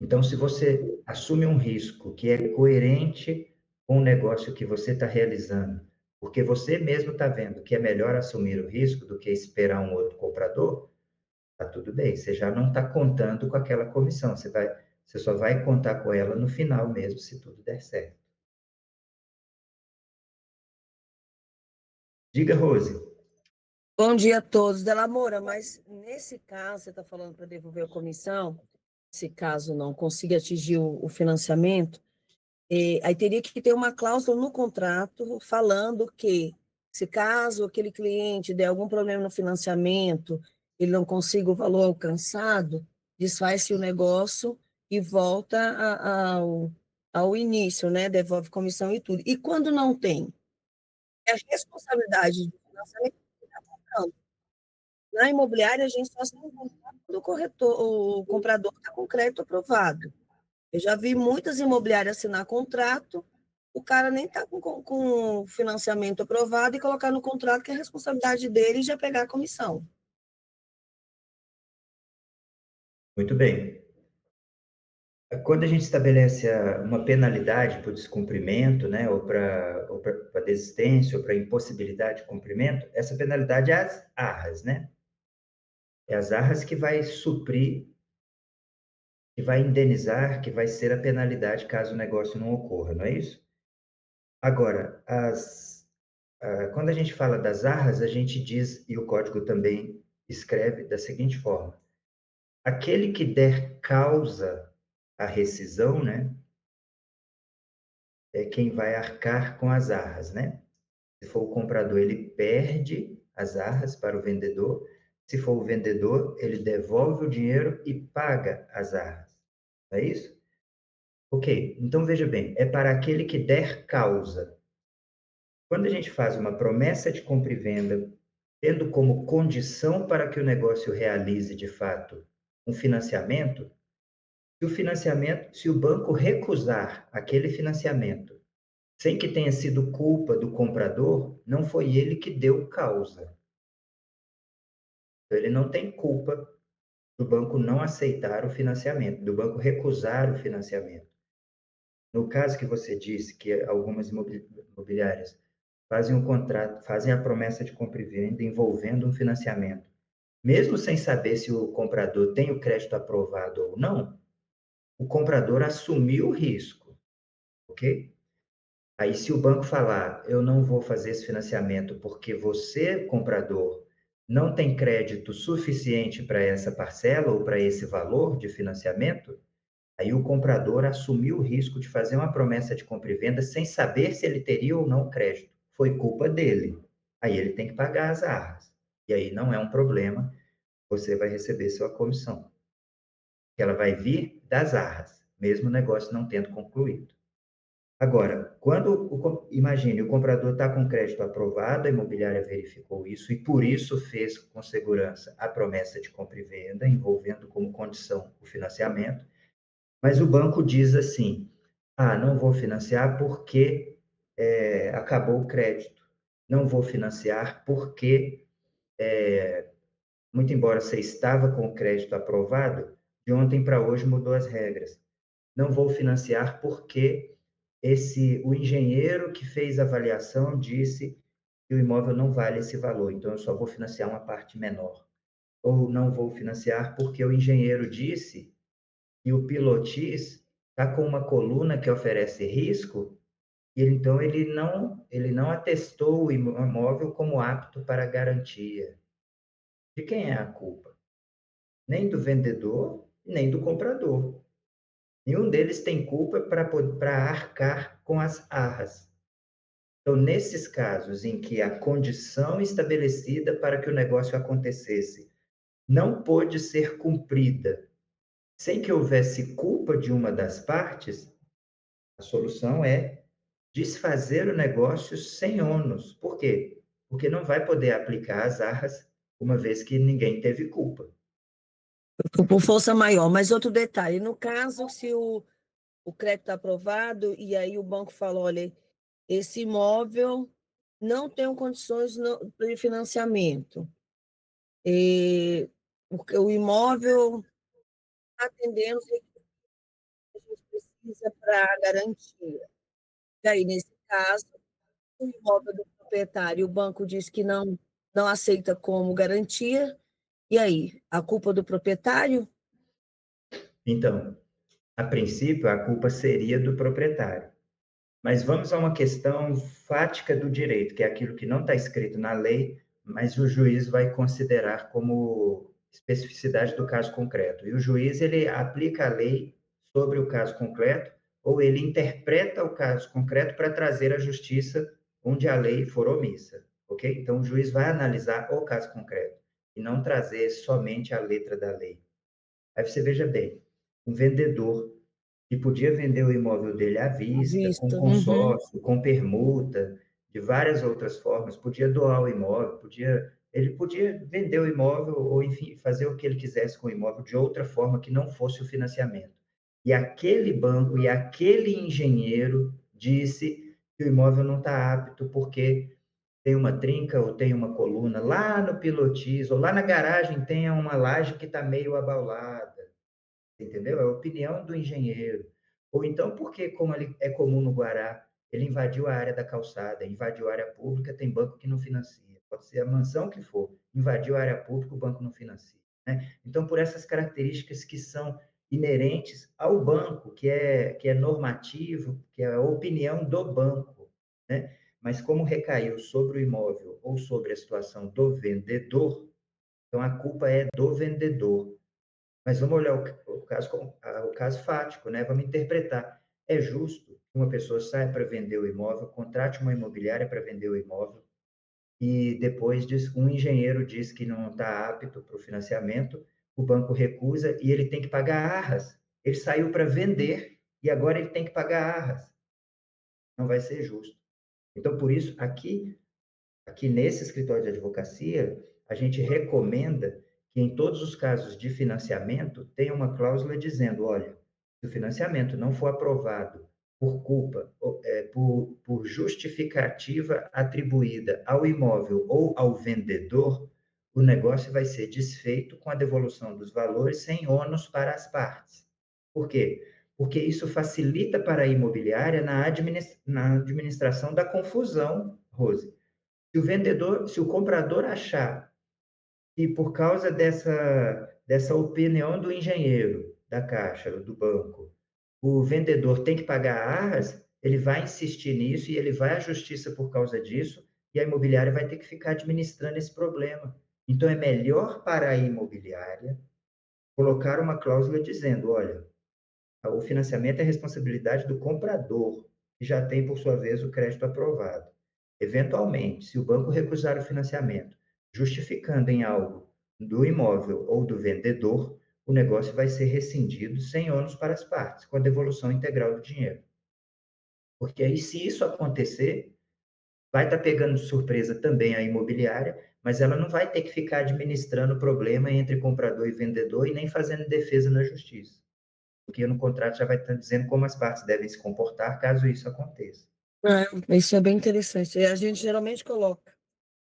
Então, se você assume um risco que é coerente com o negócio que você está realizando, porque você mesmo está vendo que é melhor assumir o risco do que esperar um outro comprador, tá tudo bem. Você já não está contando com aquela comissão. Você só vai contar com ela no final mesmo, se tudo der certo. Diga, Rose. Bom dia a todos. Dela Moura, mas nesse caso, você está falando para devolver a comissão, se caso não consiga atingir o financiamento, aí teria que ter uma cláusula no contrato falando que, se caso aquele cliente der algum problema no financiamento, ele não consiga o valor alcançado, desfaz-se o negócio e volta ao início, né? Devolve comissão e tudo. E quando não tem? É a responsabilidade do financiamento que está comprando. Na imobiliária, a gente só assina um contrato quando o comprador está com crédito aprovado. Eu já vi muitas imobiliárias assinar contrato, o cara nem está com o financiamento aprovado e colocar no contrato que é a responsabilidade dele já pegar a comissão. Muito bem. Quando a gente estabelece uma penalidade por descumprimento, né, ou para desistência, ou para impossibilidade de cumprimento, essa penalidade é as arras, né? É as arras que vai suprir, que vai indenizar, que vai ser a penalidade caso o negócio não ocorra, não é isso? Agora, quando a gente fala das arras, a gente diz, e o código também escreve da seguinte forma: aquele que der causa à rescisão, né, é quem vai arcar com as arras, né? Se for o comprador, ele perde as arras para o vendedor. Se for o vendedor, ele devolve o dinheiro e paga as arras. É isso? Ok, então veja bem, é para aquele que der causa. Quando a gente faz uma promessa de compra e venda, tendo como condição para que o negócio realize de fato um financiamento, se o banco recusar aquele financiamento sem que tenha sido culpa do comprador, não foi ele que deu causa. Então, ele não tem culpa do banco não aceitar o financiamento, do banco recusar o financiamento. No caso que você disse que algumas imobiliárias fazem um contrato, fazem a promessa de compra e venda envolvendo um financiamento, mesmo sem saber se o comprador tem o crédito aprovado ou não, o comprador assumiu o risco, ok? Aí, se o banco falar, eu não vou fazer esse financiamento porque você, comprador, não tem crédito suficiente para essa parcela ou para esse valor de financiamento, aí o comprador assumiu o risco de fazer uma promessa de compra e venda sem saber se ele teria ou não crédito. Foi culpa dele. Aí ele tem que pagar as arras. E aí não é um problema, você vai receber sua comissão. Ela vai vir das arras, mesmo o negócio não tendo concluído. Agora, imagine, o comprador está com crédito aprovado, a imobiliária verificou isso e por isso fez com segurança a promessa de compra e venda, envolvendo como condição o financiamento, mas o banco diz assim: ah, não vou financiar porque acabou o crédito, não vou financiar porque, muito embora você estava com o crédito aprovado, de ontem para hoje mudou as regras. Não vou financiar porque o engenheiro que fez a avaliação disse que o imóvel não vale esse valor, então eu só vou financiar uma parte menor. Ou não vou financiar porque o engenheiro disse que o pilotis está com uma coluna que oferece risco, e então ele não atestou o imóvel como apto para garantia. De quem é a culpa? Nem do vendedor, nem do comprador. Nenhum deles tem culpa para arcar com as arras. Então, nesses casos em que a condição estabelecida para que o negócio acontecesse não pôde ser cumprida sem que houvesse culpa de uma das partes, a solução é desfazer o negócio sem ônus. Por quê? Porque não vai poder aplicar as arras uma vez que ninguém teve culpa. Por força maior. Mas outro detalhe, no caso, se o crédito é aprovado e aí o banco fala, olha, esse imóvel não tem condições de financiamento. O imóvel está atendendo os requisitos que a gente precisa para garantia. E aí, nesse caso, o imóvel do proprietário, o banco diz que não aceita como garantia, e aí, a culpa do proprietário? Então, a princípio, a culpa seria do proprietário. Mas vamos a uma questão fática do direito, que é aquilo que não está escrito na lei, mas o juiz vai considerar como especificidade do caso concreto. E o juiz, ele aplica a lei sobre o caso concreto, ou ele interpreta o caso concreto para trazer a justiça onde a lei for omissa, ok? Então, o juiz vai analisar o caso concreto e não trazer somente a letra da lei. Aí você veja bem, um vendedor que podia vender o imóvel dele à vista, com Visto. Uhum. consórcio, com permuta, de várias outras formas, podia doar o imóvel, ele podia vender o imóvel ou, enfim, fazer o que ele quisesse com o imóvel de outra forma que não fosse o financiamento. E aquele banco e aquele engenheiro disse que o imóvel não está apto porque tem uma trinca ou tem uma coluna lá no pilotis, ou lá na garagem tem uma laje que está meio abaulada. entendeu? É a opinião do engenheiro. Ou então porque, como ele é comum no Guará, ele invadiu a área da calçada, invadiu a área pública, tem banco que não financia. Pode ser a mansão que for, invadiu a área pública, o banco não financia, né? Então, por essas características que são inerentes ao banco, que é normativo, que é a opinião do banco, né? Mas como recaiu sobre o imóvel ou sobre a situação do vendedor, então a culpa é do vendedor. Mas vamos olhar o caso fático, né? Vamos interpretar. É justo que uma pessoa saia para vender o imóvel, contrate uma imobiliária para vender o imóvel e depois um engenheiro diz que não está apto para o financiamento, o banco recusa e ele tem que pagar arras. Ele saiu para vender e agora ele tem que pagar arras. Não vai ser justo. Então, por isso, aqui nesse escritório de advocacia, a gente recomenda que em todos os casos de financiamento tenha uma cláusula dizendo, olha, se o financiamento não for aprovado por culpa, por justificativa atribuída ao imóvel ou ao vendedor, o negócio vai ser desfeito com a devolução dos valores sem ônus para as partes. Por quê? Porque isso facilita para a imobiliária na administração da confusão, Rose. Se o comprador achar que por causa dessa opinião do engenheiro, da Caixa, do banco, o vendedor tem que pagar arras, ele vai insistir nisso e ele vai à justiça por causa disso, e a imobiliária vai ter que ficar administrando esse problema. Então, é melhor para a imobiliária colocar uma cláusula dizendo: olha, o financiamento é responsabilidade do comprador, que já tem, por sua vez, o crédito aprovado. Eventualmente, se o banco recusar o financiamento, justificando em algo do imóvel ou do vendedor, o negócio vai ser rescindido sem ônus para as partes, com a devolução integral do dinheiro. Porque aí, se isso acontecer, vai estar pegando de surpresa também a imobiliária, mas ela não vai ter que ficar administrando o problema entre comprador e vendedor e nem fazendo defesa na justiça, porque no contrato já vai estar dizendo como as partes devem se comportar caso isso aconteça. Isso é bem interessante. E a gente geralmente coloca.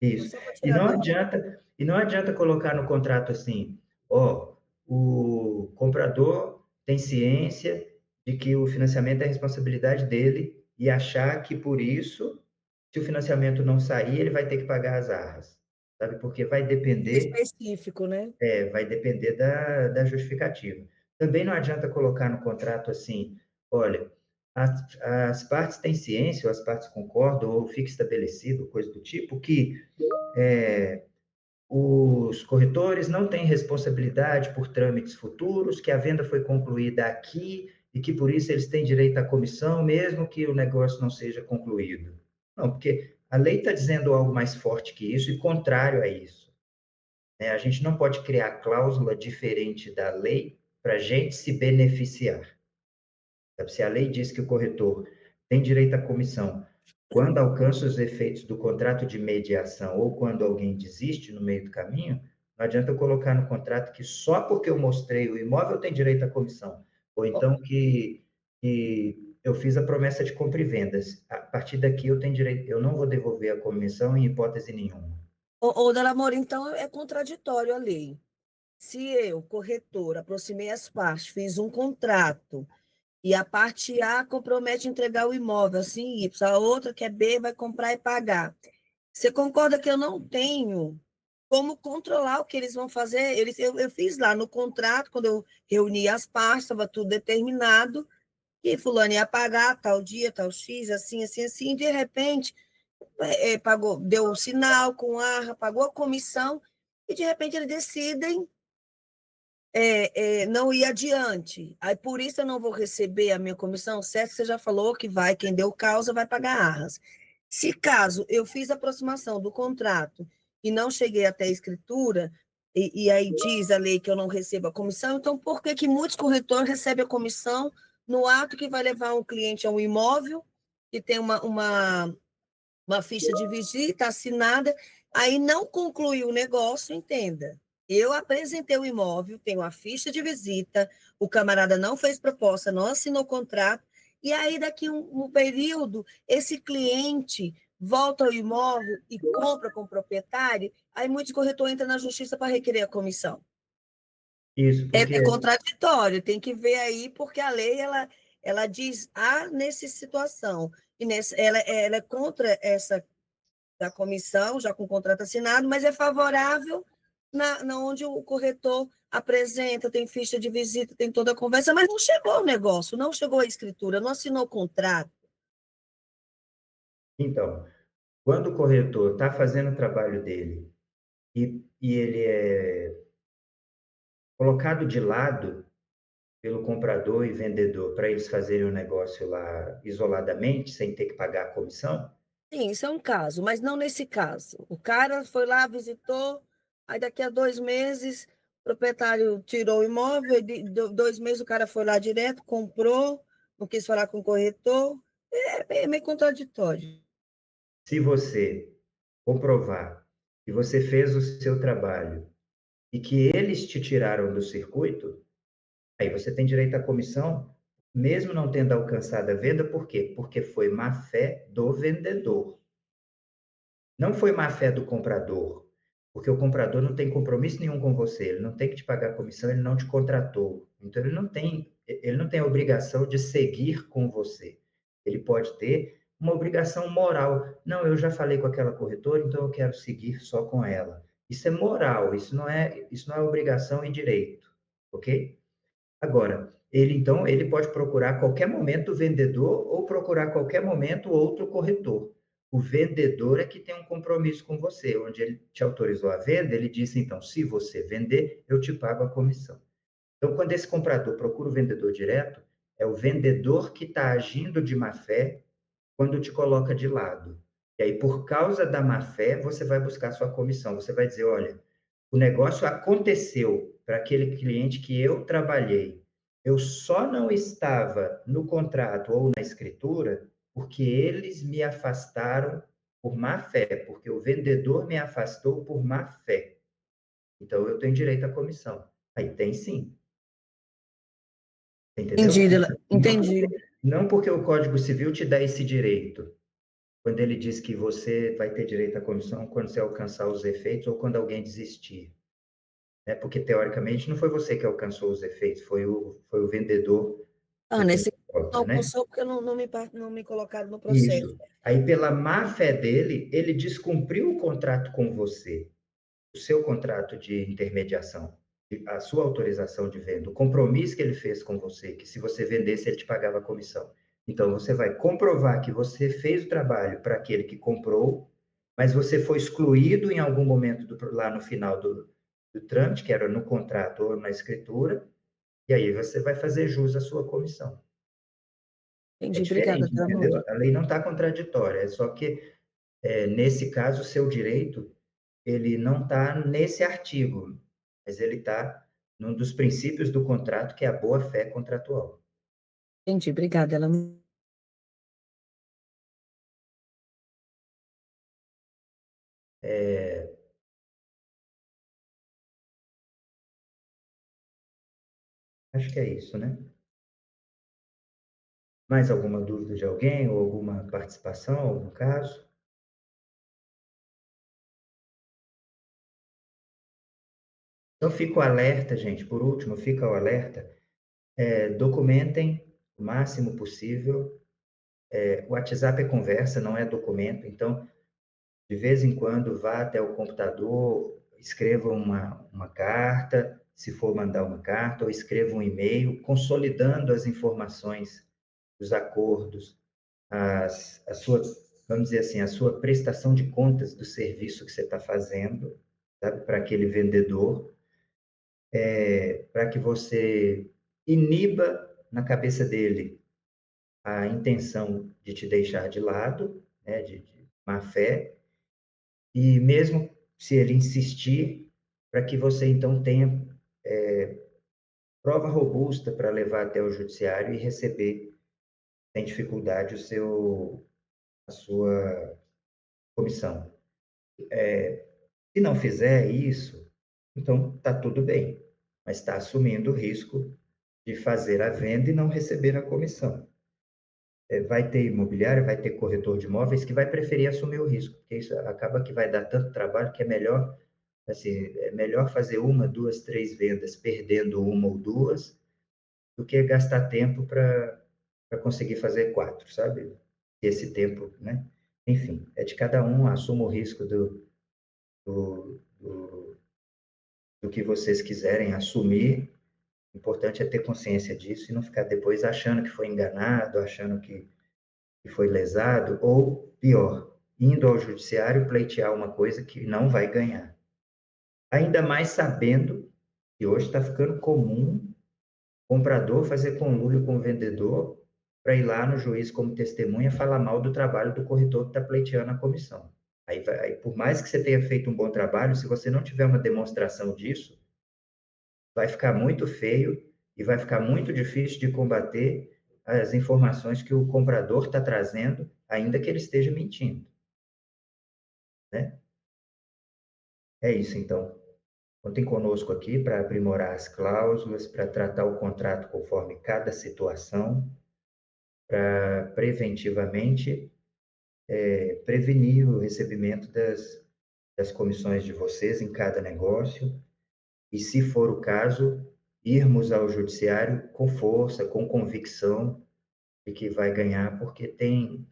Isso. Só para E tirar não dúvida. adianta, e não adianta colocar no contrato assim, ó, o comprador tem ciência de que o financiamento é responsabilidade dele e achar que por isso, se o financiamento não sair, ele vai ter que pagar as arras, sabe? Porque Específico, né? vai depender da justificativa. Também não adianta colocar no contrato assim, olha, as partes têm ciência, ou as partes concordam, ou fica estabelecido, coisa do tipo, que os corretores não têm responsabilidade por trâmites futuros, que a venda foi concluída aqui e que por isso eles têm direito à comissão, mesmo que o negócio não seja concluído. Não, porque a lei está dizendo algo mais forte que isso e contrário a isso, né? A gente não pode criar cláusula diferente da lei para a gente se beneficiar. Se a lei diz que o corretor tem direito à comissão quando alcança os efeitos do contrato de mediação ou quando alguém desiste no meio do caminho, não adianta eu colocar no contrato que só porque eu mostrei o imóvel tem direito à comissão, ou então que eu fiz a promessa de compra e vendas. A partir daqui eu tenho direito, eu não vou devolver a comissão em hipótese nenhuma. Ô, Delamora, então é contraditório a lei. Se eu, corretor, aproximei as partes, fiz um contrato, e a parte A compromete entregar o imóvel, assim, Y, a outra, que é B, vai comprar e pagar. Você concorda que eu não tenho como controlar o que eles vão fazer? Eu fiz lá no contrato, quando eu reuni as partes, estava tudo determinado, que fulano ia pagar tal dia, tal X, assim, assim, assim, e de repente pagou, deu o sinal com arra, pagou a comissão, e de repente eles decidem não ir adiante. Aí por isso eu não vou receber a minha comissão, certo? Você já falou que vai, quem deu causa vai pagar arras. Se caso eu fiz a aproximação do contrato e não cheguei até a escritura, e aí diz a lei que eu não recebo a comissão, então por que, que muitos corretores recebem a comissão no ato que vai levar um cliente a um imóvel, que tem uma ficha de visita assinada, aí não concluiu o negócio, entenda. Eu apresentei o imóvel, tenho a ficha de visita, o camarada não fez proposta, não assinou contrato, e aí daqui um período, esse cliente volta ao imóvel e compra com o proprietário, aí muitos corretores entram na justiça para requerer a comissão. Isso, É, porque é contraditório, tem que ver aí, porque a lei ela diz há nessa situação. E ela é contra essa da comissão, já com o contrato assinado, mas é favorável na onde o corretor apresenta, tem ficha de visita, tem toda a conversa, mas não chegou o negócio, não chegou a escritura, não assinou o contrato. então, quando o corretor está fazendo o trabalho dele e ele é colocado de lado pelo comprador e vendedor para eles fazerem o negócio lá isoladamente, sem ter que pagar a comissão, Sim, isso é um caso, mas não nesse caso. O cara foi lá, visitou, aí daqui a 2 meses o proprietário tirou o imóvel, 2 meses o cara foi lá direto, comprou, não quis falar com o corretor. É meio contraditório. se você comprovar que você fez o seu trabalho e que eles te tiraram do circuito, aí você tem direito à comissão, mesmo não tendo alcançado a venda, por quê? Porque foi má fé do vendedor. Não foi má fé do comprador, porque o comprador não tem compromisso nenhum com você, ele não tem que te pagar comissão, ele não te contratou. Então ele não tem a obrigação de seguir com você. Ele pode ter uma obrigação moral. Não, eu já falei com aquela corretora, então eu quero seguir só com ela. Isso é moral, isso não é obrigação e direito, ok? Agora, ele pode procurar a qualquer momento o vendedor ou procurar a qualquer momento outro corretor. O vendedor é que tem um compromisso com você, onde ele te autorizou a venda, ele disse, então, se você vender, eu te pago a comissão. Então, quando esse comprador procura o vendedor direto, é o vendedor que está agindo de má fé quando te coloca de lado. E aí, por causa da má fé, você vai buscar sua comissão. Você vai dizer, olha, o negócio aconteceu para aquele cliente que eu trabalhei. Eu só não estava no contrato ou na escritura porque eles me afastaram por má fé, porque o vendedor me afastou por má fé. Então, eu tenho direito à comissão. Aí tem sim, entendeu? Entendi, Não, entendi. não porque o Código Civil te dá esse direito, quando ele diz que você vai ter direito à comissão quando você alcançar os efeitos ou quando alguém desistir, né? Porque teoricamente não foi você que alcançou os efeitos, foi o vendedor Ah, por conta nesse caso não própria, né? alcançou porque não me colocaram no processo. Isso. Aí, pela má fé dele, ele descumpriu o contrato com você, o seu contrato de intermediação, a sua autorização de venda, o compromisso que ele fez com você, que se você vendesse, ele te pagava a comissão. Então, você vai comprovar que você fez o trabalho para aquele que comprou, mas você foi excluído em algum momento lá no final do trâmite, que era no contrato ou na escritura, e aí você vai fazer jus à sua comissão. É Entendi, obrigada, diferente, Tamara. entendeu? A lei não está contraditória, é só que, nesse caso, o seu direito, ele não está nesse artigo, mas ele está num dos princípios do contrato, que é a boa-fé contratual. Entendi, obrigada. Acho que é isso, né? Mais alguma dúvida de alguém ou alguma participação, algum caso? Então, fica o alerta, gente, por último, fica o alerta, documentem o máximo possível. O WhatsApp é conversa, não é documento, então, de vez em quando, vá até o computador, escreva uma carta, se for mandar uma carta, ou escreva um e-mail, consolidando as informações, os acordos, a sua, vamos dizer assim, a sua prestação de contas do serviço que você está fazendo, sabe, para aquele vendedor, para que você iniba na cabeça dele a intenção de te deixar de lado, né, de má fé, e mesmo se ele insistir, para que você então tenha prova robusta para levar até o judiciário e receber sem dificuldade a sua comissão. Se não fizer isso, então está tudo bem, mas está assumindo o risco de fazer a venda e não receber a comissão. Vai ter imobiliária, vai ter corretor de imóveis que vai preferir assumir o risco, porque isso acaba que vai dar tanto trabalho que é melhor Assim, é melhor fazer uma, duas, três vendas perdendo uma ou duas do que gastar tempo para conseguir fazer quatro, sabe? Esse tempo, né? Enfim, é de cada um, assuma o risco do, do, do que vocês quiserem assumir. O importante é ter consciência disso e não ficar depois achando que foi enganado, achando que foi lesado, ou pior, indo ao judiciário pleitear uma coisa que não vai ganhar. Ainda mais sabendo que hoje está ficando comum comprador fazer conluio com o vendedor para ir lá no juiz como testemunha falar mal do trabalho do corretor que está pleiteando a comissão. Aí, por mais que você tenha feito um bom trabalho, se você não tiver uma demonstração disso, vai ficar muito feio e vai ficar muito difícil de combater as informações que o comprador está trazendo, ainda que ele esteja mentindo, né? É isso, então. Contem conosco aqui para aprimorar as cláusulas, para tratar o contrato conforme cada situação, para preventivamente prevenir o recebimento das comissões de vocês em cada negócio e, se for o caso, irmos ao judiciário com força, com convicção de que vai ganhar, porque tem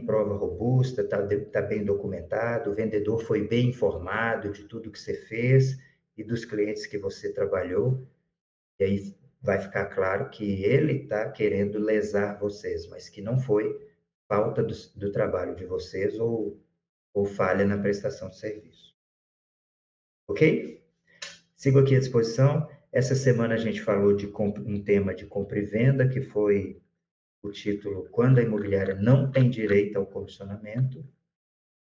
prova robusta, tá bem documentado, o vendedor foi bem informado de tudo que você fez e dos clientes que você trabalhou, e aí vai ficar claro que ele está querendo lesar vocês, mas que não foi falta do trabalho de vocês ou falha na prestação de serviço. Ok? Sigo aqui à disposição. Essa semana a gente falou de um tema de compra e venda, que foi o título Quando a imobiliária não tem direito ao comissionamento.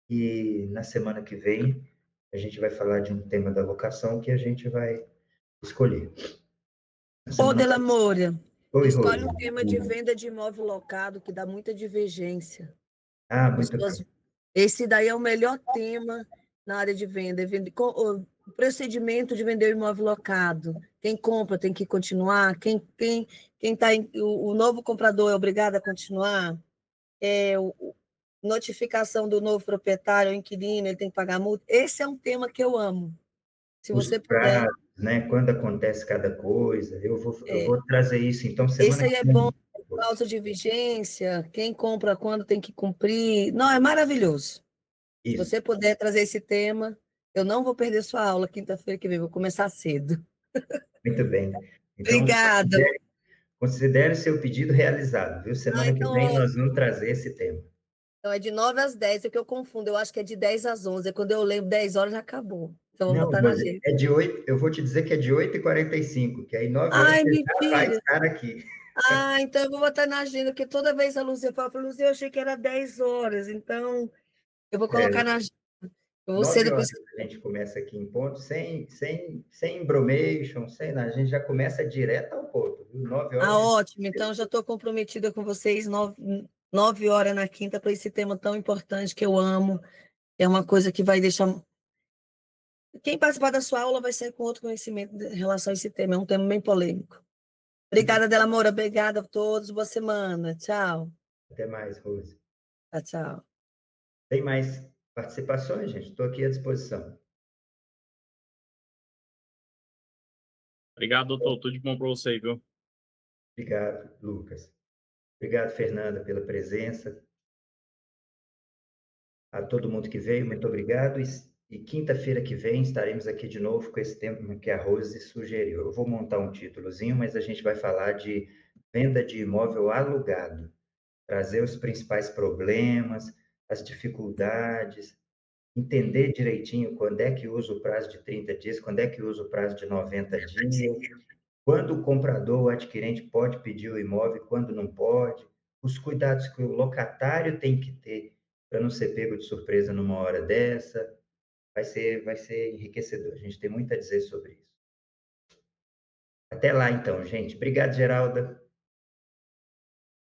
E na semana que vem a gente vai falar de um tema da locação que a gente vai escolher. Ô, Della Moura, Oi, escolhe Rose. um tema de venda de imóvel locado que dá muita divergência. Ah, muito bem. Esse daí é o melhor tema na área de venda. O procedimento de vender o imóvel locado. Quem compra tem que continuar. Quem tá o novo comprador é obrigado a continuar. Notificação do novo proprietário, o inquilino, ele tem que pagar multa. Esse é um tema que eu amo. Se Os você puder. prazos, né? Quando acontece cada coisa. Eu É, vou trazer isso, então, esse semana aí que é bom. vem. Causa de vigência, quem compra quando tem que cumprir. Não, é maravilhoso. Se Isso, você puder trazer esse tema, eu não vou perder sua aula quinta-feira que vem, vou começar cedo. muito bem. Então, Obrigada. considere seu pedido realizado, viu? Ah, Semana que então, vem nós ótimo. vamos trazer esse tema. Então, é de 9 às 10, é que eu confundo. Eu acho que é de 10 às 11. Quando eu lembro, 10 horas já acabou. Então, eu vou Não, botar na Rose, agenda. é de 8, eu vou te dizer que é de 8h45, que aí 9 horas Ai, você já vai mentira. estar aqui. Ah, então eu vou botar na agenda, porque toda vez a Luzia fala, Luzia, eu achei que era 10 horas. Então, eu vou colocar É, na agenda. Eu vou ser 9 depois. horas a gente começa aqui em ponto, sem embromation, sem nada. A gente já começa direto ao ponto, viu? 9 horas. Ah, ótimo. Então, já estou comprometida com vocês, 9 horas na quinta, para esse tema tão importante que eu amo. É uma coisa que vai deixar. Quem participar da sua aula vai sair com outro conhecimento em relação a esse tema. É um tema bem polêmico. Obrigada, Della Moura. Obrigada a todos. Boa semana. Tchau. Até mais, Rose. Tchau, tchau. Tem mais participações, gente? Estou aqui à disposição. Obrigado, doutor. Tudo de bom para você, viu? Obrigado, Lucas. Obrigado, Fernanda, pela presença. A todo mundo que veio, muito obrigado. E quinta-feira que vem estaremos aqui de novo com esse tema que a Rose sugeriu. Eu vou montar um títulozinho, mas a gente vai falar de venda de imóvel alugado, trazer os principais problemas, as dificuldades, entender direitinho quando é que usa o prazo de 30 dias, quando é que usa o prazo de 90 dias, quando o comprador, o adquirente, pode pedir o imóvel, quando não pode, os cuidados que o locatário tem que ter para não ser pego de surpresa numa hora dessa, vai ser enriquecedor. A gente tem muito a dizer sobre isso. Até lá, então, gente. Obrigado, Geralda.